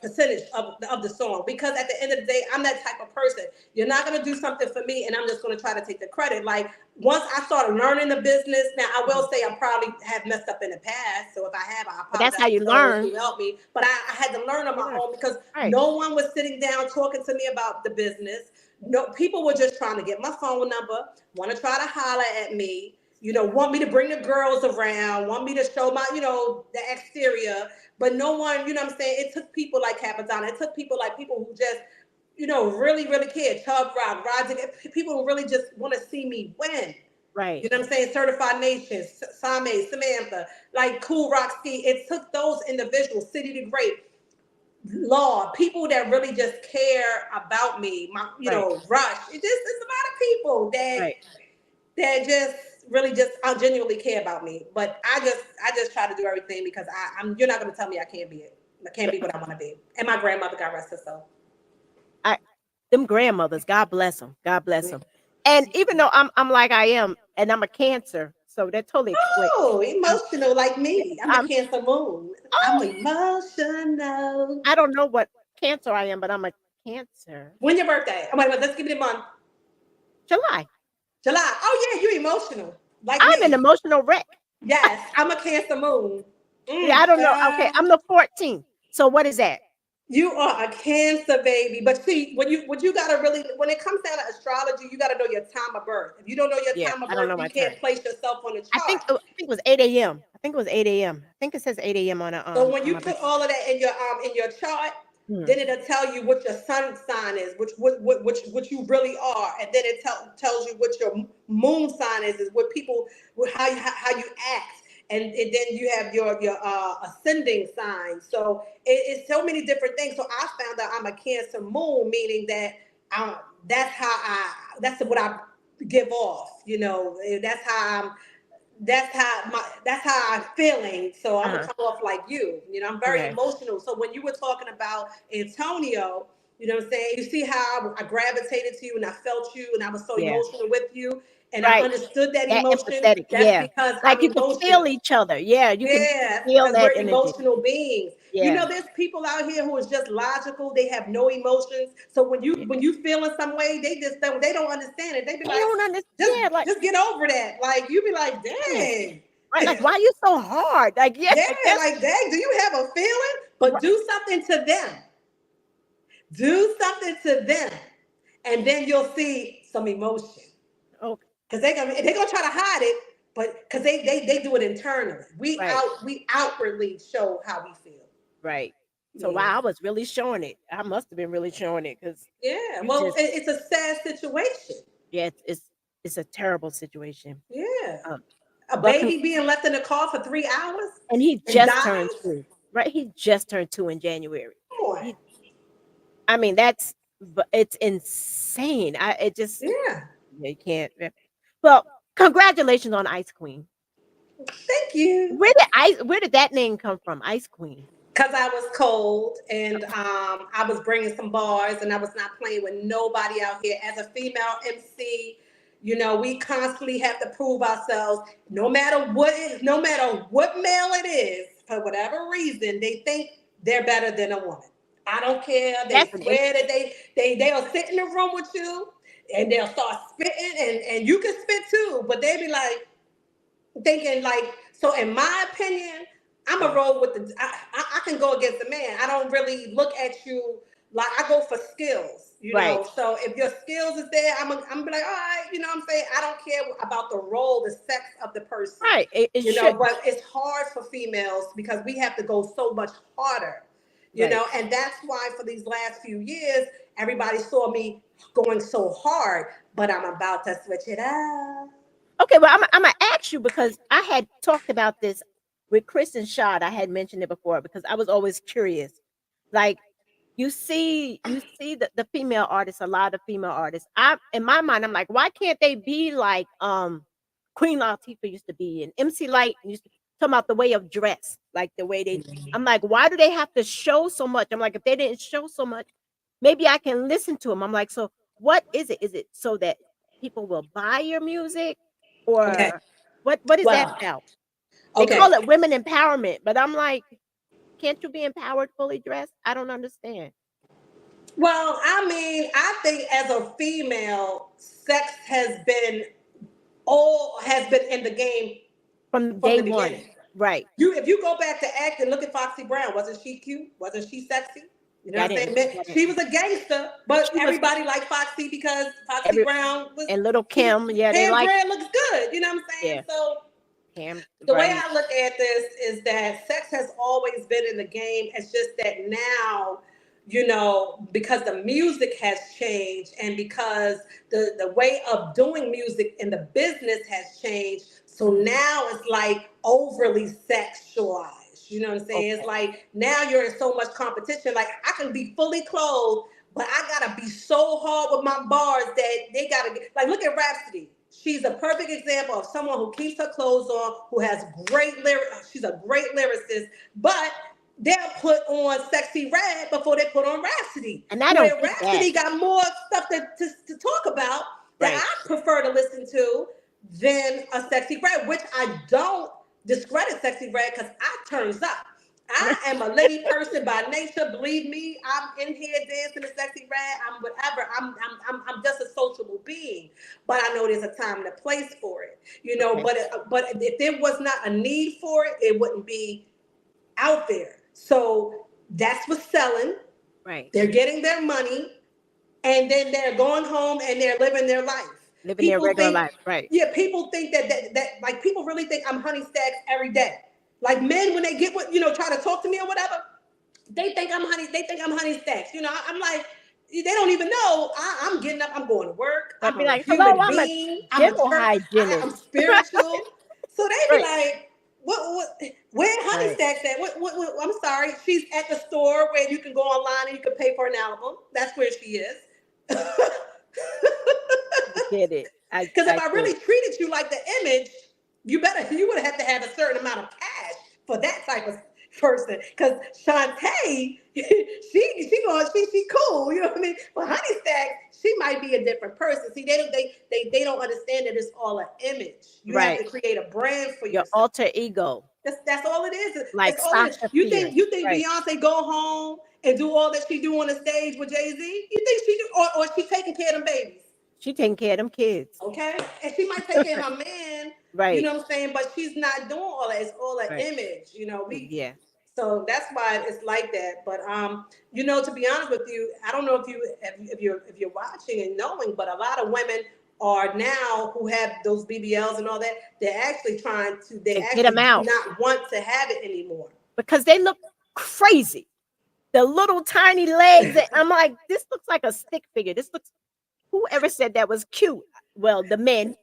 percentage of the song, because at the end of the day, I'm that type of person. You're not gonna do something for me, and I'm just gonna try to take the credit. Like once I started learning the business, now I will say I probably have messed up in the past. So if I have, I But that's apologize how you to those learn. who helped me. But I had to learn on You my learn. own because Right. no one was sitting down talking to me about the business. No, people were just trying to get my phone number, want to try to holler at me, want me to bring the girls around, want me to show my, the exterior. But no one, what I'm saying? It took people like Capadonna. It took people who just, really, really care. Chubb Rock, Roger, people who really just want to see me win. Right. You know what I'm saying? Certified Nation, Same, Samantha, like Cool Rock Ski. It took those individuals, City to Great, Law, people that really just care about me. Right. Rush. It's a lot of people Right. that just really just genuinely care about me. But I just try to do everything because you're not gonna tell me I can't be it. I can't be what I want to be. And my grandmother, God rest her soul. Them grandmothers, God bless them. God bless them. And even though I'm like I am, and I'm a Cancer, so that totally explains. Oh, emotional like me. I'm a I'm Cancer moon. I'm oh, emotional. I don't know what Cancer I am, but I'm a Cancer. When your birthday? Oh, wait, let's give it a month. July. July. Oh yeah, you emotional like I'm an me. emotional wreck. Yes, I'm a Cancer moon. Yeah, I don't know. Okay, I'm the 14th. So what is that? You are a Cancer baby. But see, when you gotta really, when it comes down to astrology, you gotta know your time of birth. If you don't know your Yeah, time of I don't birth, know you my can't time. place yourself on the chart. I think it was 8 a.m. I think it was 8 a.m. I think it says 8 a.m. So when on you my put birthday. all of that in your chart, Hmm. then it'll tell you what your sun sign is, which you really are, and then it tells you what your moon sign is what people, how you act, and then you have your ascending sign. So it's so many different things. So I found out I'm a Cancer moon, meaning that um, that's what I give off. That's how I'm. that's how I'm feeling. So I'm gonna Uh-huh. come off like you. You know, I'm very Okay. emotional. So when you were talking about Antonio, you know what I'm saying? You see how I gravitated to you and I felt you and I was so Yeah. emotional with you and I Right. understood that That emotion. empathetic. That's Yeah. because I'm Like you can feel emotional. each other. Yeah. You can Yes, feel because that we're energy. emotional beings. You Yeah. know, there's people out here who is just logical. They have no emotions. So Yeah. when you feel in some way, they don't understand it. They be They like, don't understand. Like, just get over that. Like you be like, yeah. dang. Right. Like, why you so hard? Like, yeah, Yeah, that's like dang, do you have a feeling? But right. do something to them. Do something to them. And then you'll see some emotion. Okay. Because they're gonna try to hide it, but because they do it internally. Right. We outwardly show how we feel. Right. So Yeah. wow, I was really showing it. I must have been really showing it because Yeah. you Well, just it's a sad situation. yeah, it's a terrible situation. Yeah. Um, A but baby being left in the car for 3 hours and he and just turned dies. 2, right? He just turned 2 in January. Come on. He, I mean, but it's insane. It just Yeah. you can't. Well, congratulations on Ice Queen. Thank you. Where did that name come from? Ice Queen. Because I was cold and I was bringing some bars and I was not playing with nobody out here. As a female MC, you know, we constantly have to prove ourselves. No matter what male it is, for whatever reason, they think they're better than a woman. I don't care. They Definitely. swear that they'll sit in the room with you and they'll start spitting and you can spit too, but they be like, thinking like so in my opinion I'm a Yeah. roll with I can go against the man. I don't really look at you like I go for skills, you Right. know. So if your skills is there, I'm be like, all right, you know what I'm saying? I don't care about the role, the sex of the person, Right. It you know, should. but it's hard for females because we have to go so much harder, you Right. know, and that's why for these last few years everybody saw me going so hard, but I'm about to switch it up. Okay, well, I'm gonna ask you because I had talked about this with Chris and Shad. I had mentioned it before because I was always curious. Like, you see the female artists, a lot of female artists. I in my mind, I'm like, why can't they be like Queen Latifah used to be and MC Light used to talking about the way of dress, like the way they. I'm like, why do they have to show so much? I'm like, if they didn't show so much, maybe I can listen to them. I'm like, so what is it? Is it so that people will buy your music? Okay. Or what is that Well, about? They okay. call it women empowerment, but I'm like, can't you be empowered fully dressed? I don't understand. Well, I mean, I think as a female, sex has been in the game From from day the one. beginning. Right. If you go back to act and look at Foxy Brown, wasn't she cute? Wasn't she sexy? You know Yeah, I what I'm didn't. saying? I didn't. She was a gangster, but She was everybody liked Foxy because Foxy every Brown was and little she Kim, yeah, they Pam like Grier looks good. You know what I'm saying? yeah, So Cam, the way right, I look at this is that sex has always been in the game. It's just that now, you know, because the music has changed and because the way of doing music in the business has changed. So now it's like overly sexualized. You know what I'm saying? It's okay, like now you're in so much competition. Like I can be fully clothed, but I gotta be so hard with my bars that they gotta get like look at Rhapsody. She's a perfect example of someone who keeps her clothes on, who has great lyric. She's a great lyricist, but they'll put on Sexy Red before they put on Rhapsody. and I don't Where get that. Rhapsody got more stuff to talk about that Right, I prefer to listen to than a Sexy Red, which I don't discredit Sexy Red because I turns up. I am a lady person by nature. Believe me, I'm in here dancing to Sexy Red. I'm whatever. I'm just a sociable being. But I know there's a time and a place for it. You know, okay, but if there was not a need for it, it wouldn't be out there. So that's what's selling. right, They're getting their money, and then they're going home and they're living their life. living their People regular think, life, right, yeah, people think that like people really think I'm Honey Staxxs every day. Like men, when they get what you know, try to talk to me or whatever, they think I'm Honey. They think I'm Honey Staxxs. You know, I'm like, they don't even know. I'm getting up. I'm going to work. but I'm be a like, hello, human I'm a being. I'm a dental church. I'm hygienist, spiritual. So they be right, like, what? Where Honey right, Staxxs at? What? I'm sorry. She's at the store where you can go online and you can pay for an album. That's where she is. I get it, Because if I I get really it, treated you like the image, you would have to have a certain amount of cash for that type of person. Because Shantae, she cool, you know what I mean? But Honey Staxx, she might be a different person. See, they don't understand that it's all an image. You have Right. to create a brand for Your yourself. alter ego, That's all it is. like That's all it is. Sasha You Fierce. think Right. Beyonce go home and do all that she do on the stage with Jay-Z? You think she do, or she taking care of them babies? She taking care of them kids. Okay, and she might take care of her man. You Right. know what I'm saying? But she's not doing all that. It's all an Right. image. You know, Yeah. so that's why it's like that. But you know, to be honest with you, I don't know if you're watching and knowing, but a lot of women are now who have those BBLs and all that. They're actually they To get actually them do out not want to have it anymore. because they look crazy. The little tiny legs. I'm like, this looks like a stick figure. This looks. Whoever said that was cute? Well, the men.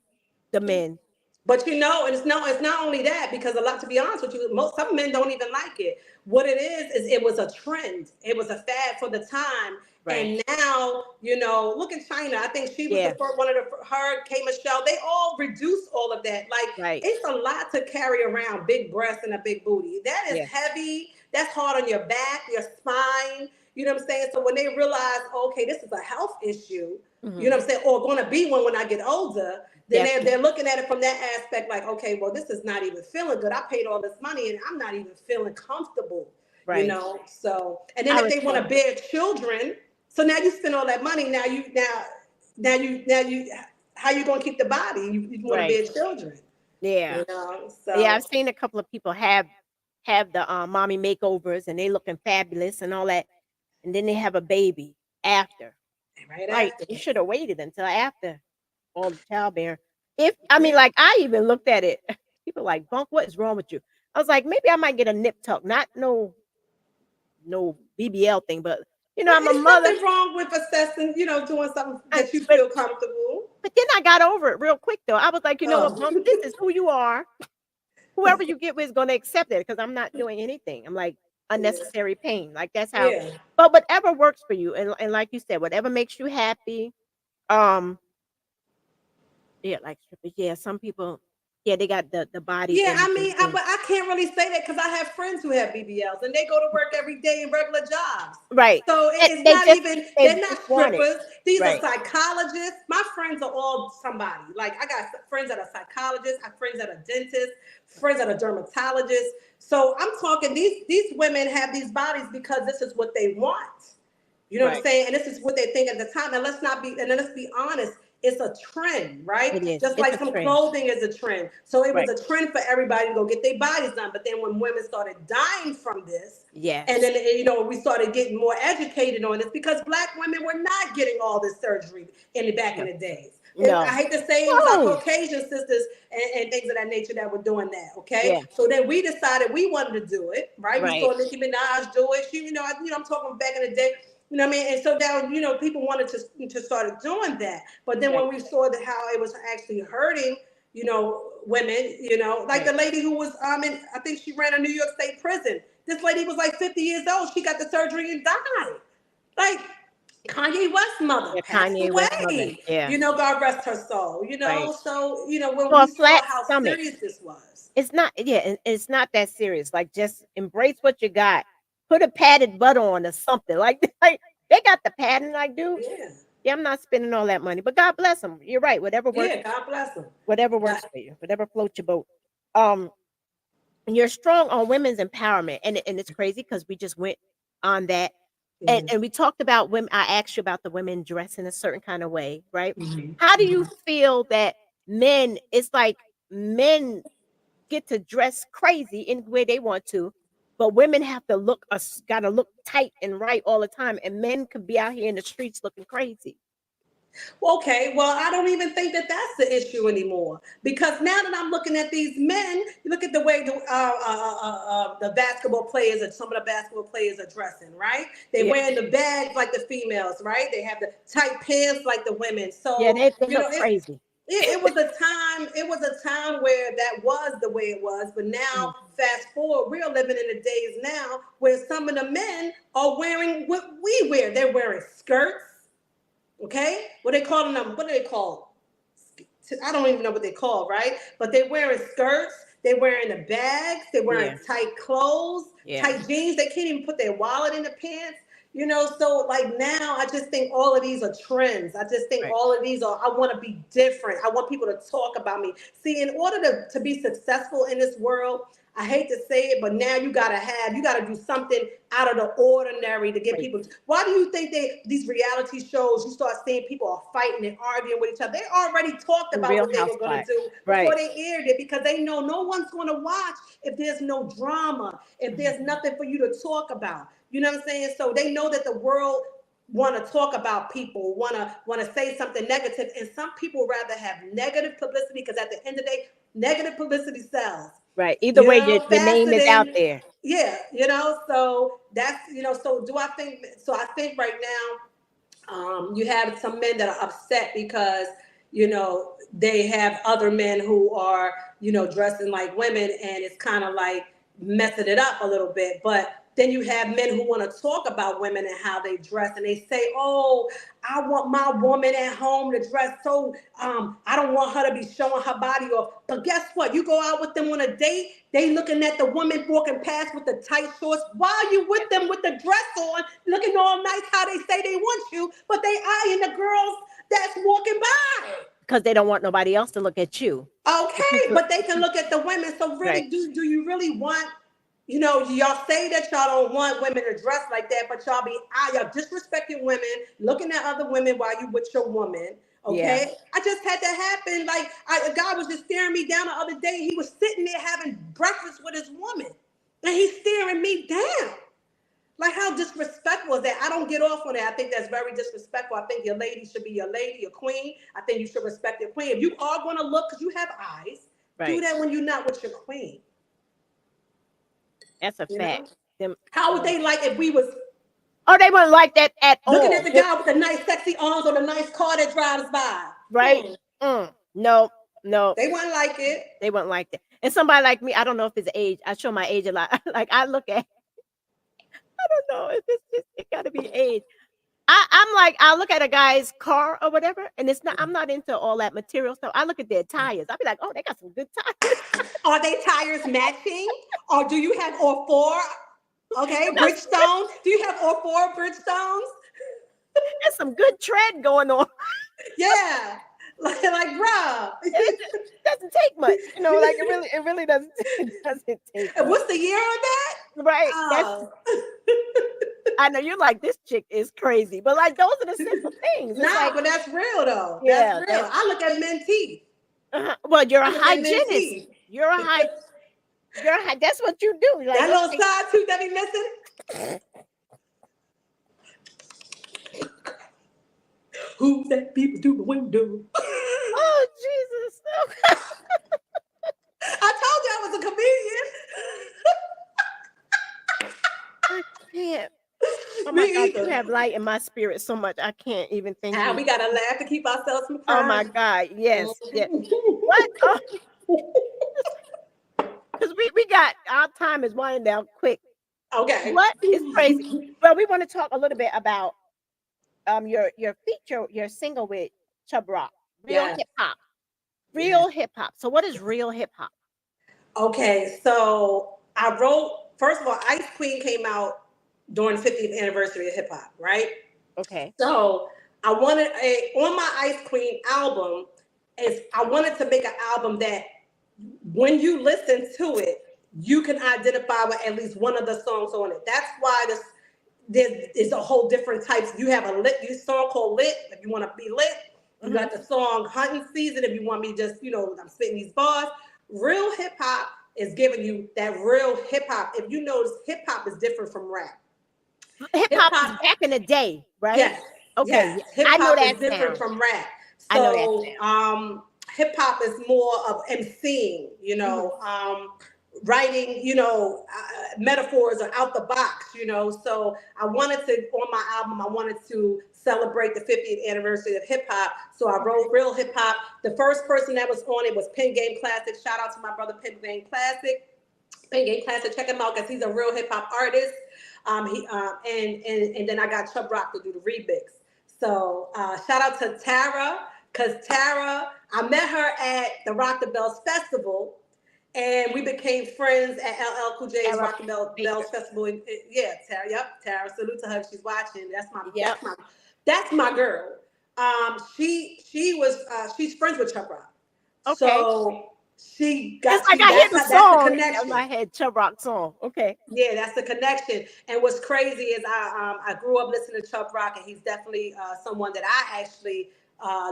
But you know, and it's not only that, because a lot, to be honest with you, some men don't even like it. What it is it was a trend. It was a fad for the time. Right. And now, you know, look at China. I think she was Yeah. the first one of her, K Michelle. They all reduced all of that. Like, Right. it's a lot to carry around big breasts and a big booty. That is Yeah. heavy. That's hard on your back, your spine. You know what I'm saying? So when they realize, okay, this is a health issue, you know what I'm saying, or going to be one when I get older, then they're looking at it from that aspect, like, okay, well, this is not even feeling good. I paid all this money and I'm not even feeling comfortable, you Right. know. So, and then I if they want to bear children, so now you spend all that money. Now how you gonna keep the body? You want to Right. bear children, Yeah. you know. So Yeah, I've seen a couple of people have the mommy makeovers and they looking fabulous and all that, and then they have a baby after. right Like, after, you should have waited until after all the childbearing. If I mean, like, I even looked at it. People like, Bunk, what is wrong with you? I was like, maybe I might get a nip tuck, not no BBL thing, but you know, I'm a it's mother. nothing wrong with assessing, you know, doing something that you But feel comfortable. then I got over it real quick though. I was like, you know what, Oh. Bunk, this is who you are. Whoever you get with is gonna accept it because I'm not doing anything. I'm like unnecessary pain. Like that's how. Yeah. But whatever works for you, and like you said, whatever makes you happy. Yeah, like strippers. Yeah, some people. Yeah, they got the body Yeah, I imaging mean, thing. but I can't really say that because I have friends who have BBLs and they go to work every day in regular jobs. Right. So And it's they not just even, they they're not just want it. strippers. These are Right. psychologists. My friends are all somebody. Like, I got friends that are psychologists, I have friends that are dentists, friends that are dermatologists. So I'm talking, these women have these bodies because this is what they want. You know what I'm Right. saying? And this is what they think at the time. And let's be honest, it's a trend, right? It is. Just It's like a some trend. clothing is a trend. So it was Right. a trend for everybody to go get their bodies done. But then when women started dying from this, Yes. and then, you know, we started getting more educated on this because Black women were not getting all this surgery in the days. No. I hate to say it was our No. Caucasian sisters and things of that nature that were doing that. Okay, Yeah. so then we decided we wanted to do it. Right, we Right. saw Nicki Minaj do it. She, I'm talking back in the day. You know what I mean? And so now, you know, people wanted to start doing that. But then Right. when we saw that how it was actually hurting, you know, women, you know, like the lady who was I think she ran a New York State prison. This lady was like 50 years old. She got the surgery and died. Like Kanye West's mother Yeah, passed Kanye West mother. away. Yeah. You know, God rest her soul. You know, Right. so you know when For a we saw flat how stomach. serious this was. It's not. Yeah, it's not that serious. Like, just embrace what you got. Put a padded butt on or something. Like they got the padding. Like, dude. Yeah. Yeah, I'm not spending all that money, but God bless them. You're right. Whatever works. Yeah, God bless them. Whatever works for you. Whatever floats your boat. You're strong on women's empowerment, and it's crazy because we just went on that, and we talked about women. I asked you about the women dressing a certain kind of way, right? How do you feel that men? It's like men get to dress crazy in the way they want to, but women have to gotta look tight and right all the time, and men could be out here in the streets looking crazy. Okay, well, I don't even think that that's the issue anymore because now that I'm looking at these men, you look at the way the basketball players and some of the basketball players are dressing, right? They wearing the bags like the females, right? They have the tight pants like the women. So Yeah, they you know, look crazy. it was a time. It was a time where that was the way it was. But now, fast forward, we're living in the days now where some of the men are wearing what we wear. They're wearing skirts. Okay, what they calling them? What do they call? I don't even know what they call, right? But they're wearing skirts, they're wearing the bags, they're wearing Yeah. tight clothes, Yeah. tight jeans. They can't even put their wallet in the pants. You know, so like now I just think all of these are trends. I just think Right. all of these are, I want to be different. I want people to talk about me. See, in order to be successful in this world, I hate to say it, but now you gotta do something out of the ordinary to get Right. people. Why do you think these reality shows, you start seeing people are fighting and arguing with each other? They already talked The about Real what they were gonna Housewives. do before Right. they aired it, because they know no one's gonna watch if there's no drama, if there's Mhm. nothing for you to talk about. You know what I'm saying? So they know that the world want to talk about people, want to say something negative, and some people rather have negative publicity, because at the end of the day, negative publicity sells. Right. Either You way, know, your name faster is out than, there. yeah, you know, so that's, you know, so do I think, so I think right now, you have some men that are upset because, you know, they have other men who are, you know, dressing like women, and it's kind of like messing it up a little bit. But then you have men who want to talk about women and how they dress, and they say, "Oh, I want my woman at home to dress so. I don't want her to be showing her body off." But guess what? You go out with them on a date, they looking at the woman walking past with the tight shorts while you with them with the dress on, looking all nice how they say they want you, but they eyeing the girls that's walking by. Because they don't want nobody else to look at you. Okay, but they can look at the women. So Right. really, do you really want, you know, y'all say that y'all don't want women to dress like that, but y'all disrespecting women, looking at other women while you with your woman. Yeah. Okay, I just had that happen. Like a guy was just staring me down the other day. He was sitting there having breakfast with his woman, and he's staring me down. Like, how disrespectful is that? I don't get off on that. I think that's very disrespectful. I think your lady should be your lady, your queen. I think you should respect your queen. If you are going to look, because you have eyes, do Right. that when you're not with your queen. That's a You know? fact. Them. How would they like if we was Oh, they wouldn't like that at looking all. at the guy with the nice, sexy arms on a nice car that drives by? Right. No. No. They wouldn't like it. They wouldn't like that. And somebody like me, I don't know if it's age. I show my age a lot. Like I look at, I don't know if it's just, it got to be age. I'm like, I look at a guy's car or whatever, and it's not. I'm not into all that material stuff. I look at their tires. I'll be like, oh, they got some good tires. Are they tires matching? Or do you have all four? Okay, Bridgestone. Do you have all four Bridgestones? There's some good tread going on. Yeah. Like bruh. It doesn't take much, you know. Like it really doesn't. It doesn't take And much. what's the year on that? Right. Oh. I know you're like, this chick is crazy, but like those are the simple things. It's Nah, like, but that's real though. yeah, That's real. I look at men teeth. well, you're a I look at men's hygienist. teeth. You're a high. That's what you do. Like, That little okay. side tooth that be missing. Who's that people through the window? Oh Jesus! I told you I was a comedian. I can't. Oh Me my God, either. you have light in my spirit so much. I can't even think. Ah, we gotta laugh to keep ourselves from Oh crying. my God! Yes. Yeah. What? Oh. Because we got our time is winding down quick. Okay. What is crazy? Well, we want to talk a little bit about your feature, your single with Chubb Rock, real Yes. hip hop, real hip hop. So what is real hip hop? Okay, so I wrote, first of all, Ice Queen came out during the 50th anniversary of hip hop, right? Okay. So I wanted on my Ice Queen album, I wanted to make an album that when you listen to it, you can identify with at least one of the songs on it. That's why there's a whole different types. You have a song called Lit, if you want to be lit. You got the song Hunting Season, if you want me just, I'm spitting these bars. Real hip hop is giving you that real hip hop. If you notice, hip hop is different from rap. Hip hop is back in the day, right? Yes. Okay. Yes. Hip I know hop that is different sound. from rap. I know that So hip hop is more of emceeing, writing, metaphors are out the box, So I wanted to, on my album, I wanted to celebrate the 50th anniversary of hip hop. So I wrote real hip hop. The first person that was on it was Pen Game Classic. Shout out to my brother Pen Game Classic. Pen Game Classic, check him out because he's a real hip hop artist. And then I got Chubb Rock to do the remix. So shout out to Tara, because Tara I met her at the Rock the Bells Festival, and we became friends at LL Cool J's Tara Rock the Bells Festival. Yeah, Tara. Yep, Tara. Salute to her if she's watching. Yep. That's my girl. She's friends with Chubb Rock. Okay. So It's like I hear the song that's the in connection. my head, Chubb Rock song. Okay. Yeah, that's the connection. And what's crazy is I grew up listening to Chubb Rock, and he's definitely someone that I actually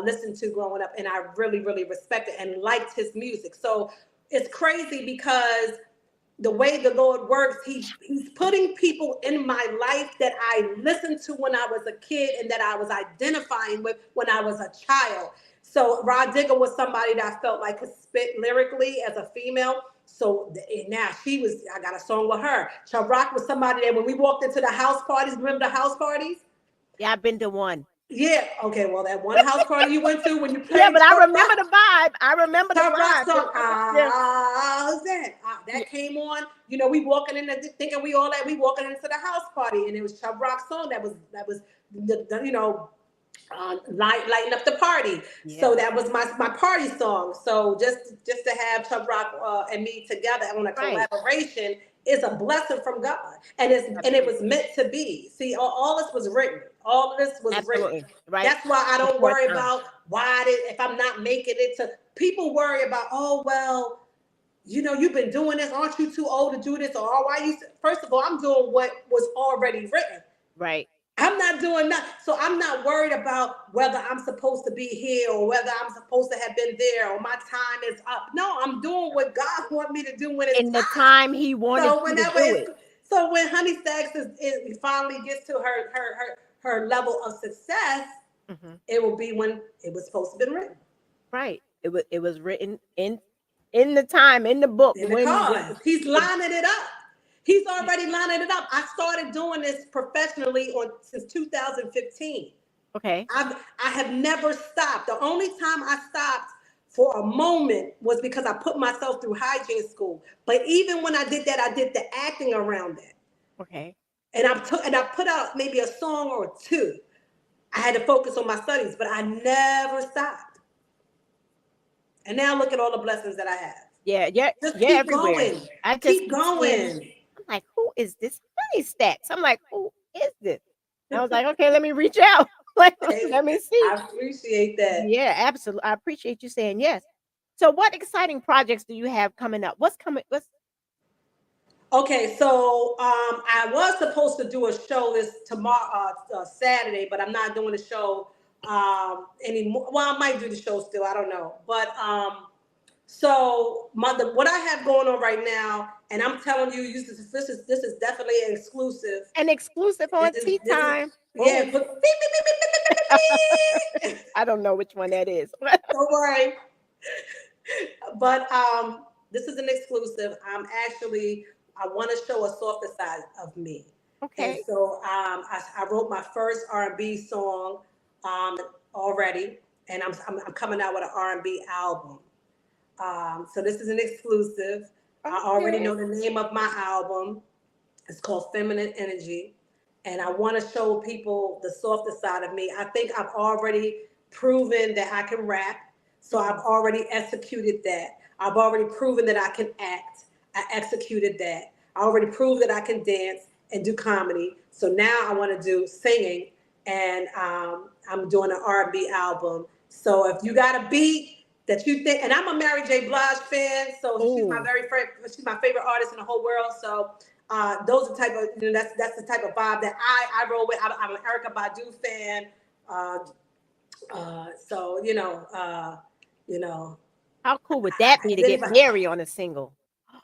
listened to growing up, and I really, really respected and liked his music. So it's crazy because the way the Lord works, he's putting people in my life that I listened to when I was a kid and that I was identifying with when I was a child. So Rod Digger was somebody that I felt like could spit lyrically as a female. So now I got a song with her. Chubb Rock was somebody that when we walked into the house parties, remember the house parties? Yeah, I've been to one. Yeah. Okay. Well, that one house party you went to when you played. Yeah, but I remember Rock, the vibe. I remember the Chubb Rock vibe. song. Yeah. That came on. You know, we walking in there thinking we walking into the house party, and it was Chubb Rock song that was lighting up the party. Yeah. So that was my party song. So just to have Chubb Rock and me together on a collaboration is a blessing from God, and it was meant to be. See, all this was written. All of this was written. Right. That's why I don't worry about if I'm not making it to. People worry about, oh well, you've been doing this. Aren't you too old to do this? Or why you? First of all, I'm doing what was already written. Right. I'm not doing that. So I'm not worried about whether I'm supposed to be here or whether I'm supposed to have been there or my time is up. No, I'm doing what God wants me to do when it's in the time He wanted so you to do it. So when Honey Staxxs finally gets to her level of success, it will be when it was supposed to have been written. Right. It was written in the time, in the book. In the cards. He's lining it up. He's already lining it up. I started doing this professionally since 2015. Okay. I have never stopped. The only time I stopped for a moment was because I put myself through hygiene school. But even when I did that, I did the acting around that. Okay. And I put out maybe a song or two. I had to focus on my studies, but I never stopped. And now look at all the blessings that I have. Yeah. Just keep everywhere. Going. I just keep going. I'm like, who is this Honey Staxxs? I'm like, who is this? And I was like, okay, let me reach out. Let me see. I appreciate that. Yeah, absolutely. I appreciate you saying yes. So what exciting projects do you have coming up? What's coming? Okay, so I was supposed to do a show this tomorrow, Saturday, but I'm not doing the show anymore. Well, I might do the show still. I don't know. But so what I have going on right now, and I'm telling you, this is definitely an exclusive. An exclusive on Tea Time. Yeah. I don't know which one that is. Don't worry. But this is an exclusive. I want to show a softer side of me. Okay. And so I wrote my first R&B song already, and I'm coming out with an R&B album. So this is an exclusive. Okay. I already know the name of my album. It's called Feminine Energy. And I want to show people the softer side of me. I think I've already proven that I can rap. So I've already executed that. I've already proven that I can act. I executed that. I already proved that I can dance and do comedy. So now I want to do singing, and I'm doing an R&B album. So if you got a beat that you think, and I'm a Mary J. Blige fan, so she's my favorite artist in the whole world. So those are the type of, that's the type of vibe that I roll with. I'm an Erykah Badu fan. So how cool would that be to get Mary on a single?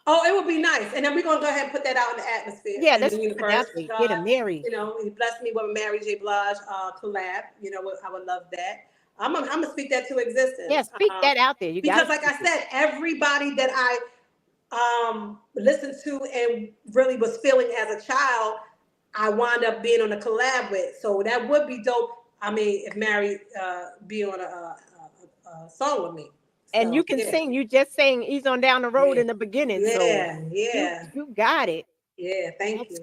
Oh, it would be nice. And then we're going to go ahead and put that out in the atmosphere. Yeah, let's get a Mary. He blessed me with a Mary J. Blige collab. I would love that. I'm gonna speak that to existence. Yeah, speak that out there. Because like I said, everybody that I listened to and really was feeling as a child, I wound up being on a collab with. So that would be dope. I mean, if Mary be on a song with me. And you can sing. You just sang Ease on Down the Road in the beginning. Yeah, so yeah. You got it. Yeah, thank you.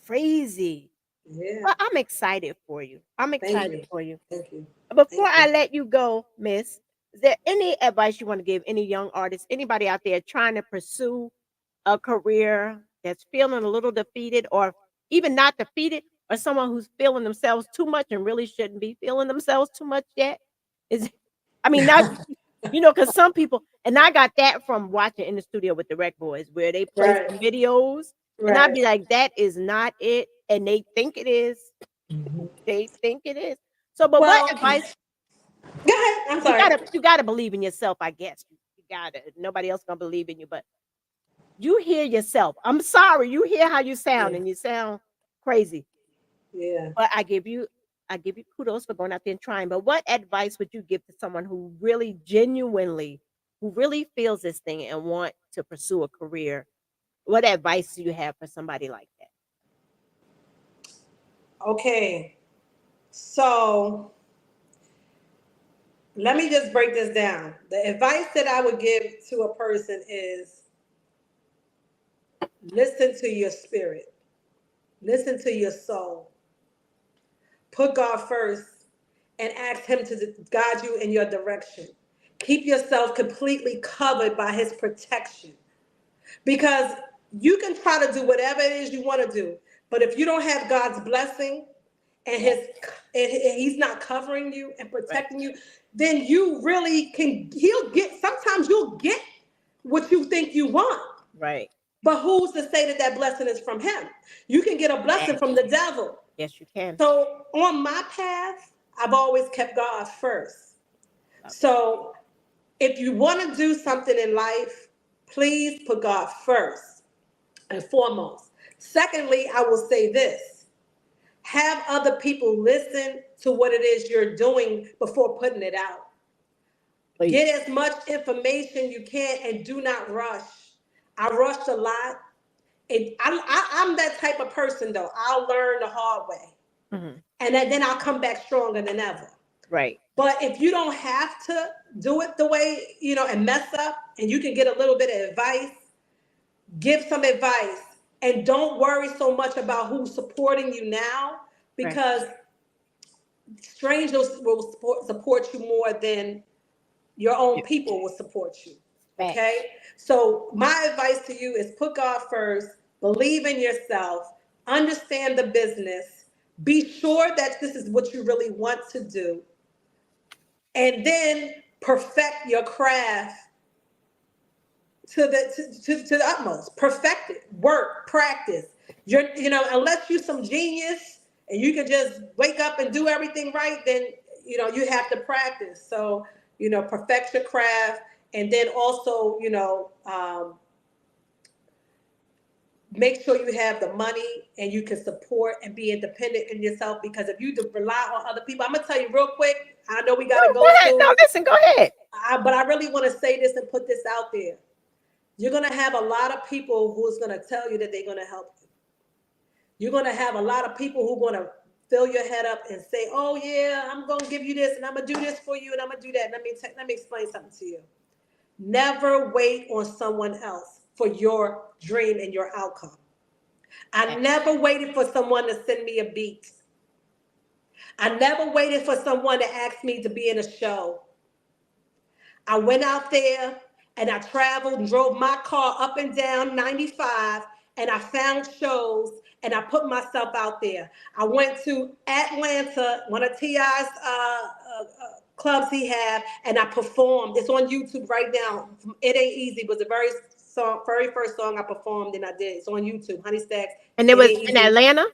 Crazy. Yeah. Well, I'm excited for you. I'm excited for you. Thank you. Before I let you go, Miss, Is there any advice you want to give any young artist, anybody out there trying to pursue a career that's feeling a little defeated, or even not defeated, or someone who's feeling themselves too much and really shouldn't be feeling themselves too much yet? Is I mean, not because some people, and I got that from watching In the Studio with the Rec Boys, where they play Right. some videos, and I'd be like, that is not it, and they think it is. They think it is. So, but Well, what advice? go ahead. I'm You sorry. gotta believe in yourself, I guess. You gotta. Nobody else gonna believe in you, but you hear yourself. I'm sorry, you hear how you sound, and you sound crazy. Yeah. But I give you kudos for going out there and trying. But what advice would you give to someone who really genuinely, who really feels this thing and want to pursue a career? What advice do you have for somebody like that? Okay. So let me just break this down. The advice that I would give to a person is listen to your spirit, listen to your soul, put God first, and ask Him to guide you in your direction. Keep yourself completely covered by His protection, because you can try to do whatever it is you want to do, but if you don't have God's blessing and He's not covering you and protecting you, then you really can. Sometimes you'll get what you think you want. Right. But who's to say that that blessing is from Him? You can get a blessing from the devil. Yes, you can. So on my path, I've always kept God first. So if you want to do something in life, please put God first and foremost. Secondly, I will say this: have other people listen to what it is you're doing before putting it out. Please. Get as much information you can and do not rush. I rushed a lot. And I'm that type of person, though. I'll learn the hard way. And then I'll come back stronger than ever. Right. But if you don't have to do it the way, and mess up, and you can get a little bit of advice, give some advice. And don't worry so much about who's supporting you now, because strangers will support you more than your own people will support you. Okay? So my advice to you is put God first, believe in yourself, understand the business, be sure that this is what you really want to do, and then perfect your craft to the utmost. Perfect it. Work, practice. Unless you're some genius and you can just wake up and do everything right, then you have to practice. So perfect your craft, and then also make sure you have the money and you can support and be independent in yourself. Because if you rely on other people, I'm gonna tell you real quick. I know we gotta go ahead. soon. No, listen, go ahead. But I really want to say this and put this out there. You're gonna have a lot of people who's gonna tell you that they're gonna help you. You're gonna have a lot of people who are gonna fill your head up and say, "Oh yeah, I'm gonna give you this and I'm gonna do this for you and I'm gonna do that." Let me explain something to you. Never wait on someone else for your dream and your outcome. I never waited for someone to send me a beat. I never waited for someone to ask me to be in a show. I went out there and I traveled and drove my car up and down 95, and I found shows and I put myself out there. I went to Atlanta, one of T.I.'s clubs he had, and I performed. It's on YouTube right now. It Ain't Easy was the very first song I performed, and I did. It's on YouTube, Honey Staxxs. And it was in Atlanta?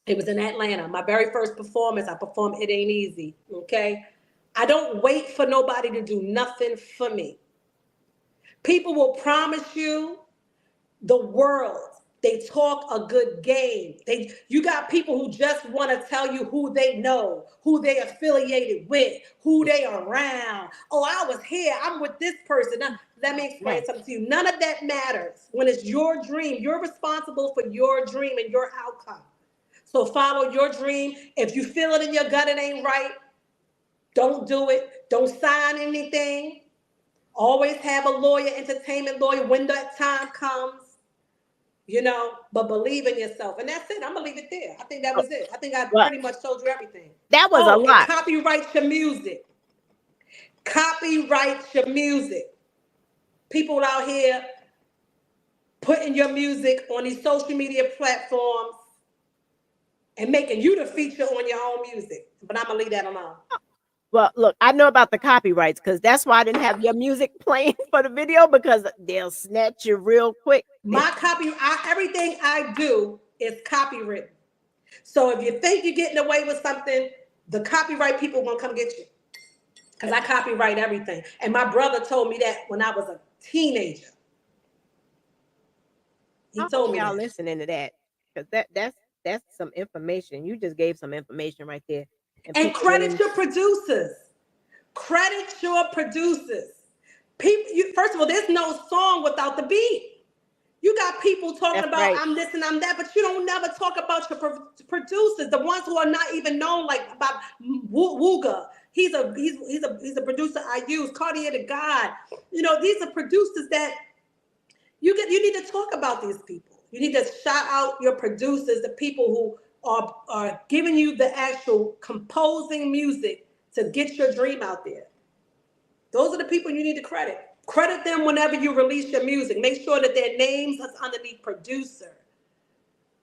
It was in Atlanta. My very first performance, I performed It Ain't Easy, okay? I don't wait for nobody to do nothing for me. People will promise you the world. They talk a good game. You got people who just want to tell you who they know, who they affiliated with, who they around. Oh, I was here. I'm with this person. Now, let me explain something to you. None of that matters. When it's your dream, you're responsible for your dream and your outcome. So follow your dream. If you feel it in your gut, it ain't right, don't do it. Don't sign anything. Always have a lawyer, entertainment lawyer, when that time comes, but believe in yourself. And that's it. I'm going to leave it there. I think that was it. I think I pretty much told you everything. That was a lot. Copyright your music. copyright your music. People out here putting your music on these social media platforms and making you the feature on your own music. But I'm gonna leave that alone. Well, look, I know about the copyrights because that's why I didn't have your music playing for the video because they'll snatch you real quick. Everything I do is copywritten. So if you think you're getting away with something, the copyright people won't come get you. Because I copyright everything. And my brother told me that when I was a teenager. He told me y'all that. listening to that because that's some information. You just gave some information right there. And credit your producers. Credit your producers. First of all, there's no song without the beat. You got people talking about right. I'm this and I'm that, but you don't never talk about your producers, the ones who are not even known, like about Wooga. He's a producer I use. Cartier the God. You know, these are producers that you need to talk about these people. You need to shout out your producers, the people who are giving you the actual composing music to get your dream out there. Those are the people you need to credit. Credit them whenever you release your music. Make sure that their names is underneath producer.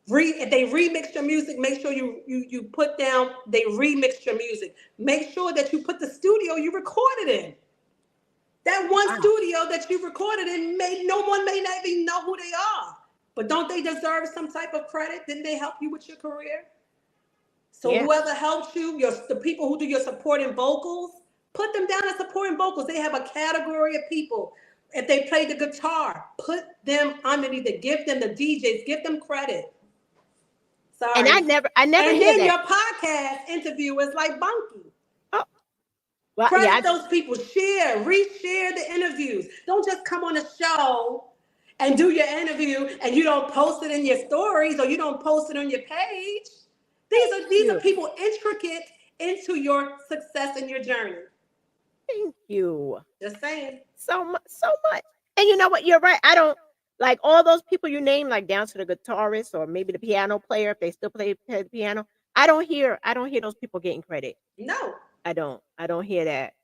If they remix your music, make sure you put down they remixed your music. Make sure that you put the studio you recorded in. That one studio that you recorded in, no one may not even know who they are. But don't they deserve some type of credit? Didn't they help you with your career? So whoever helped you, the people who do your supporting vocals, put them down as supporting vocals. They have a category of people. If they play the guitar, put them underneath it. Give them the DJs. Give them credit. Sorry. And I never and hear then that. Your podcast interview is like Bunky. Oh. Well, credit those people. Reshare the interviews. Don't just come on a show and do your interview and you don't post it in your stories or you don't post it on your page. These are people intricate into your success and your journey. Thank you. Just saying. So much. And you know what? You're right. I don't like all those people you name, like down to the guitarist or maybe the piano player, if they still play the piano. I don't hear those people getting credit. No. I don't hear that.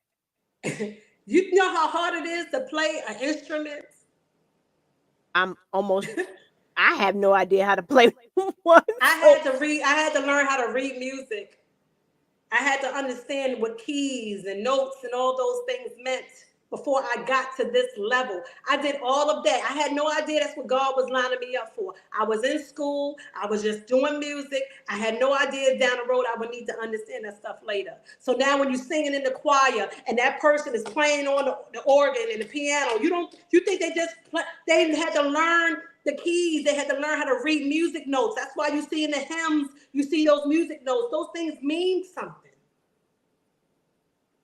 You know how hard it is to play an instrument? I have no idea how to play one. I had to learn how to read music. I had to understand what keys and notes and all those things meant before I got to this level. I did all of that. I had no idea that's what God was lining me up for. I was in school. I was just doing music. I had no idea down the road I would need to understand that stuff later. So now when you're singing in the choir and that person is playing on the organ and the piano, you think they just play, they had to learn the keys. They had to learn how to read music notes. That's why you see in the hymns, you see those music notes. Those things mean something.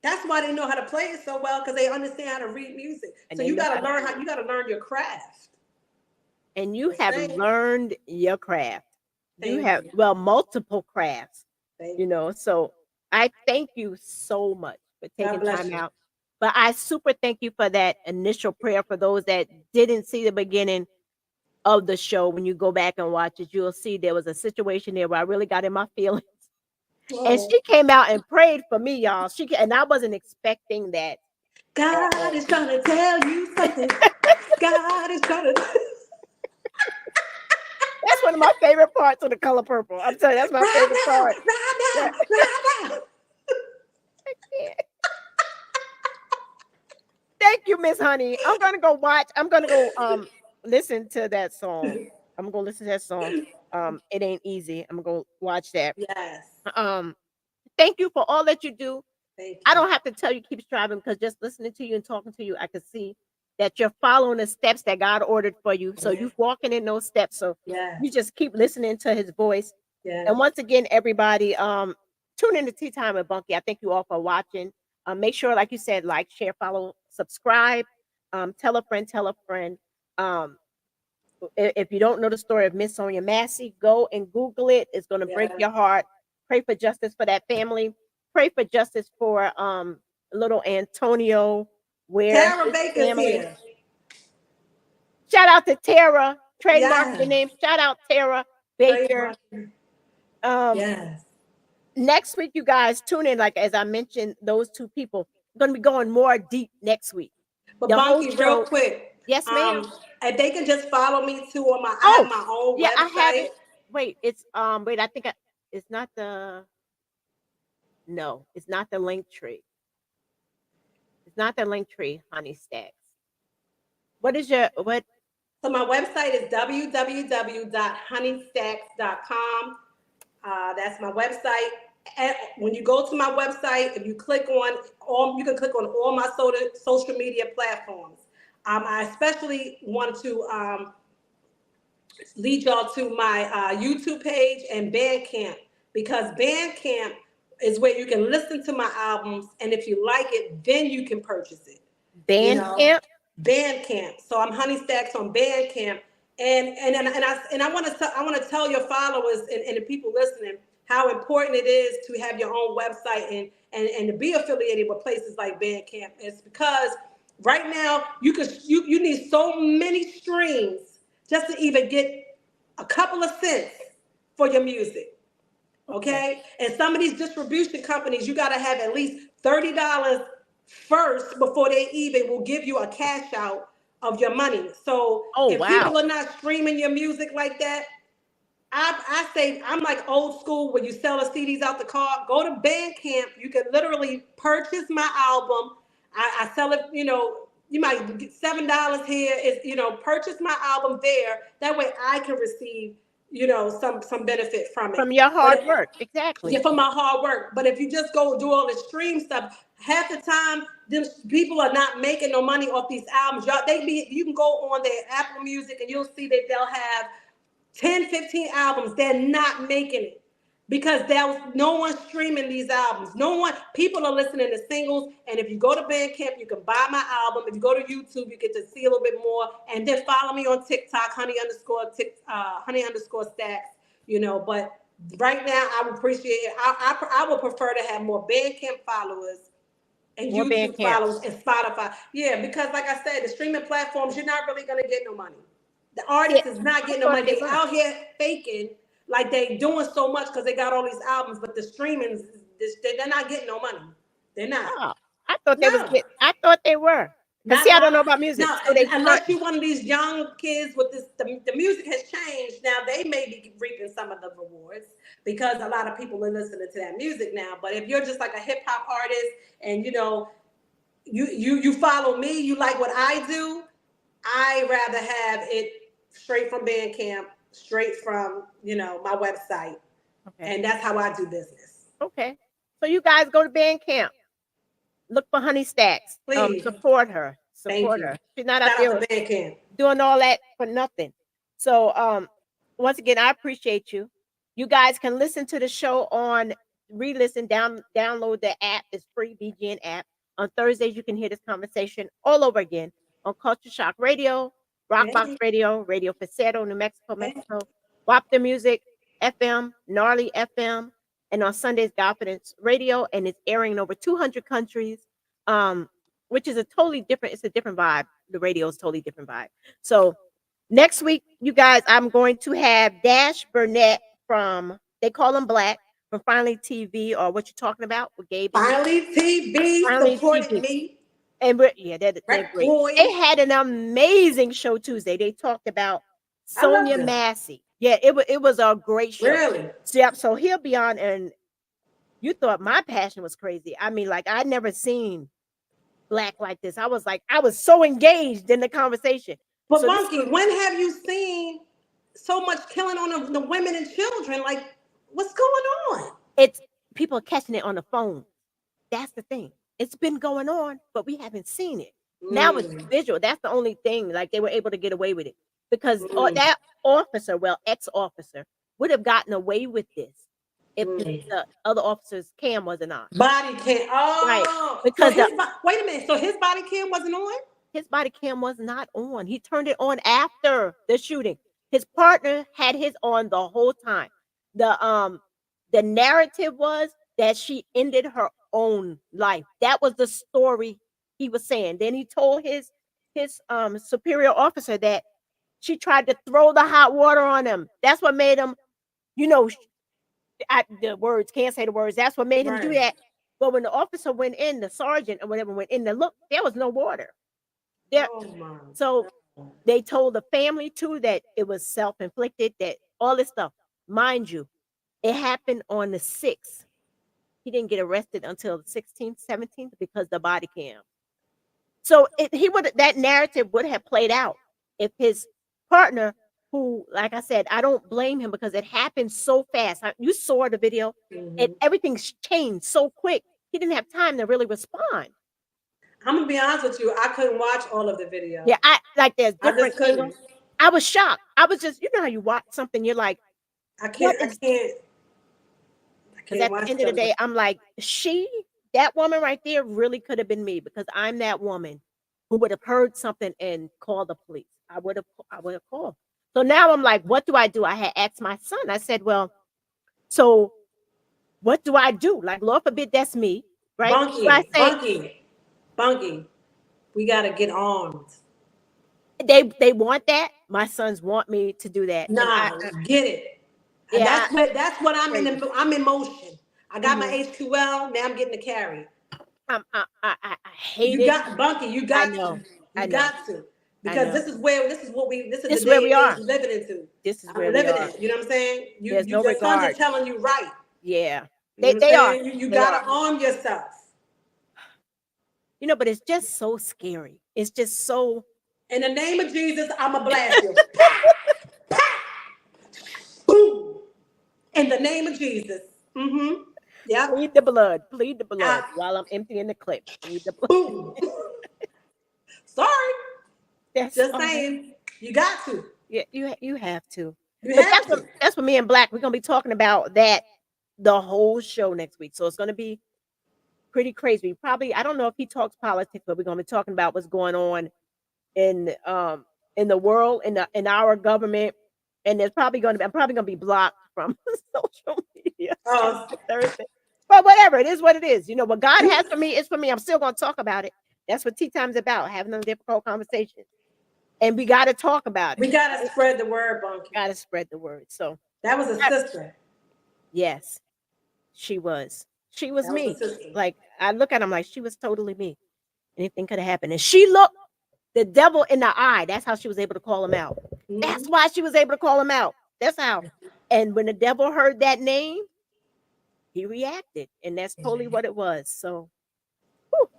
That's why they know how to play it so well, because they understand how to read music. And so you got to learn your craft. And you have learned your craft. You have multiple crafts. So I thank you so much for taking time out. But I super thank you for that initial prayer. For those that didn't see the beginning of the show, when you go back and watch it, you'll see there was a situation there where I really got in my feelings. Whoa. And she came out and prayed for me, y'all. And I wasn't expecting that. God is trying to tell you something. God is trying to. That's one of my favorite parts of The Color Purple. I'm telling you, that's my favorite part. Right now. Thank you, Miss Honey. I'm gonna go listen to that song. I'm gonna listen to that song. It Ain't Easy. I'm gonna go watch that. Yes. Thank you for all that you do. Thank you. I don't have to tell you keep striving, because just listening to you and talking to you, I can see that you're following the steps that God ordered for you. So you're walking in those steps. So you just keep listening to his voice. Yeah. And once again, everybody, tune in to Tea Time with Bunky. I thank you all for watching. Make sure, like you said, like, share, follow, subscribe. Tell a friend. If you don't know the story of Miss Sonia Massey, go and Google it. It's going to break your heart. Pray for justice for that family. Pray for justice for little Antonio. Tara Baker's here. Shout out to Tara. Trademark your name. Shout out Tara Baker. Next week, you guys tune in. Like as I mentioned, those two people. going to be going more deep next week. But The whole Bunky, real show. quick, Yes, ma'am. and they can just follow me too on my. I have Oh, my own yeah, I have website. it. Wait, it's wait, I think it's not the no, it's not the link tree. It's not the link tree, Honey Staxx. What is your what? So my website is www.honeystaxx.com. That's my website. And when you go to my website, if you click on all, you can click on all my social media platforms. I especially want to lead y'all to my YouTube page and Bandcamp, because Bandcamp is where you can listen to my albums, and if you like it, then you can purchase it. You know, Bandcamp? Bandcamp. So I'm Honey Staxx on Bandcamp, and I want to tell your followers and the people listening how important it is to have your own website and to be affiliated with places like Bandcamp. It's because right now you need so many streams just to even get a couple of cents for your music. Okay? And some of these distribution companies, you got to have at least $30 first before they even will give you a cash out of your money. So Oh, if wow. people are not streaming your music like that, I say I'm like old school when you sell the CDs out the car. Go to Bandcamp. You can literally purchase my album. I sell it, you might get $7 here. Is purchase my album there. That way I can receive, some benefit from it. From your But hard work. Exactly. yeah, for my hard work. But if you just go do all the stream stuff, half the time them people are not making no money off these albums. You can go on their Apple Music and you'll see that they'll have 10, 15 albums. They're not making it because there's no one streaming these albums. People are listening to singles. And if you go to Bandcamp, you can buy my album. If you go to YouTube, you get to see a little bit more. And then follow me on TikTok, honey_Staxx, but right now I would appreciate it. I would prefer to have more Bandcamp followers and More YouTube Bandcamp. followers and Spotify. Yeah, because like I said, the streaming platforms, you're not really gonna get no money. The artist is not getting no money. They out here faking like they doing so much because they got all these albums, but the streamings, they're not getting no money. They're not. Oh, I thought they was No. getting, I thought they were. Because Not see, I don't now. know about music. No, So they unless you're one of these young kids with this, the music has changed. Now they may be reaping some of the rewards because a lot of people are listening to that music now. But if you're just like a hip hop artist and you follow me, you like what I do, I rather have it straight from Bandcamp, straight from my website, and that's how I do business. Okay, so you guys go to Bandcamp. Look for Honey Staxx. Please support her. Thank you. Her. She's not out Shout there out to Bandcamp. doing all that for nothing. So once again, I appreciate you. You guys can listen to the show on re-listen, download the app. It's free BGN app. On Thursdays, you can hear this conversation all over again on Culture Shock Radio, Rockbox Radio, Radio Facero, New Mexico, WAP the Music, FM, Gnarly FM, and on Sundays, Confidence Radio, and it's airing in over 200 countries, which is it's a different vibe. The radio is totally different vibe. So next week, you guys, I'm going to have Dash Burnett from, they call him Black, from Finally TV, or what you're talking about with Gabe. Finally TV supported me. And they're great. They had an amazing show Tuesday. They talked about Sonia Massey. Yeah, it was a great show. Really? So he'll be on, and you thought my passion was crazy. I mean, like, I'd never seen Black like this. I was so engaged in the conversation. But so Bunky, when have you seen so much killing on the women and children? Like, what's going on? It's people are catching it on the phone. That's the thing. It's been going on, but we haven't seen it. Now it's visual. That's the only thing. Like, they were able to get away with it because that officer, ex-officer, would have gotten away with this if the other officer's cam wasn't on. Body cam. Oh, right. Because wait a minute. So his body cam wasn't on? His body cam was not on. He turned it on after the shooting. His partner had his on the whole time. The narrative was that she ended her own life. That was the story he was saying. Then he told his superior officer that she tried to throw the hot water on him. That's what made him, the words, can't say the words. That's what made him do that. But when the officer went in, the sergeant or whatever went in to look, there was no water. There, Oh my. so they told the family too that it was self-inflicted, that all this stuff. Mind you, it happened on the 6th. He didn't get arrested until the 16th, 17th because the body cam. So that narrative would have played out if his partner, who, like I said, I don't blame him because it happened so fast. You saw the video, and everything's changed so quick. He didn't have time to really respond. I'm gonna be honest with you. I couldn't watch all of the video. Yeah, there's I different just couldn't. angles. I was shocked. I was just, how you watch something, you're like, I can't. Because at the end of the day, I'm like, that woman right there really could have been me, because I'm that woman who would have heard something and called the police. I would have called. So now I'm like, what do? I had asked my son. I said, well, so what do I do? Like, Lord forbid that's me, right? Bunky, we gotta get armed. They want that. My sons want me to do that. Nah, get it. Yeah, that's what I'm in. I'm in motion. I got my HQL. Now I'm getting to carry. I hate it. You got Bunky. You got to. You got to. Because this is where the day we are living into. This is where we are. You know what I'm saying? There's no your regard. sons are telling you right. Yeah. They are. You gotta arm yourself. But it's just so scary. It's just so. In the name of Jesus, I'ma blast you. Boom. In the name of Jesus. Mm-hmm. Yeah. Plead the blood. While I'm emptying the clip. Plead the blood. Boom. Sorry. Just saying. You got to. Yeah, you have to. That's what me and Black, we're gonna be talking about that the whole show next week. So it's gonna be pretty crazy. Probably, I don't know if he talks politics, but we're gonna be talking about what's going on in the world, in our government. And I'm probably gonna be blocked from social media Thursday. But whatever, it is what it is. What God has for me is for me. I'm still gonna talk about it. That's what tea time's about, having a difficult conversation. And we gotta talk about it. We gotta spread the word, Bunky. Gotta spread the word. So that was a sister. Yes, she was. She was me. Like, I look at him like she was totally me. Anything could have happened. And she looked the devil in the eye. That's how she was able to call him out. Mm-hmm. That's why she was able to call him out. That's how. And when the devil heard that name, he reacted. And that's totally what it was. So,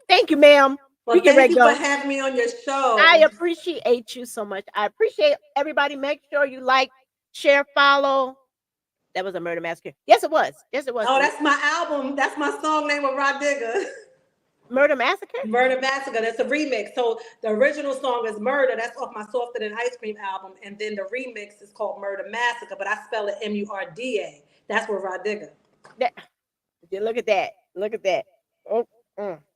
thank you, ma'am. Well, thank you for having me on your show. I appreciate you so much. I appreciate everybody. Make sure you like, share, follow. That was a Murder Massacre. Yes, it was. Oh, that's my album. That's my song name with Rod Digger. Murder Massacre? Murder Massacre. That's a remix. So the original song is Murder. That's off my Softer Than Ice Cream album. And then the remix is called Murder Massacre, but I spell it Murda. That's with Rod Digger. Look at that. Oh,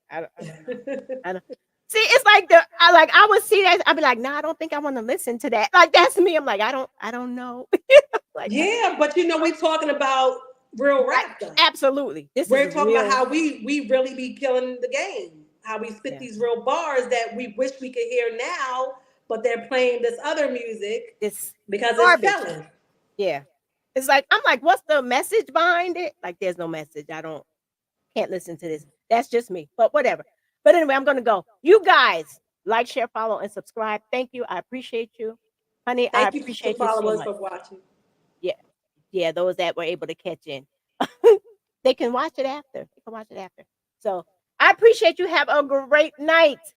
I don't. See, it's like I would see that. I'd be like, I don't think I want to listen to that. Like, that's me. I'm like, I don't know. Like, yeah, but we're talking about real rap though. Absolutely. We're talking about how we really be killing the game. How we spit these real bars that we wish we could hear now, but they're playing this other music because it's selling. Yeah. It's like, I'm like, what's the message behind it? Like, there's no message. Can't listen to this. That's just me. But whatever. But anyway, I'm gonna go. You guys, like, share, follow, and subscribe. Thank you. I appreciate you. Honey, I appreciate you so much. For watching. Yeah, those that were able to catch in. They can watch it after. So I appreciate you. Have a great night.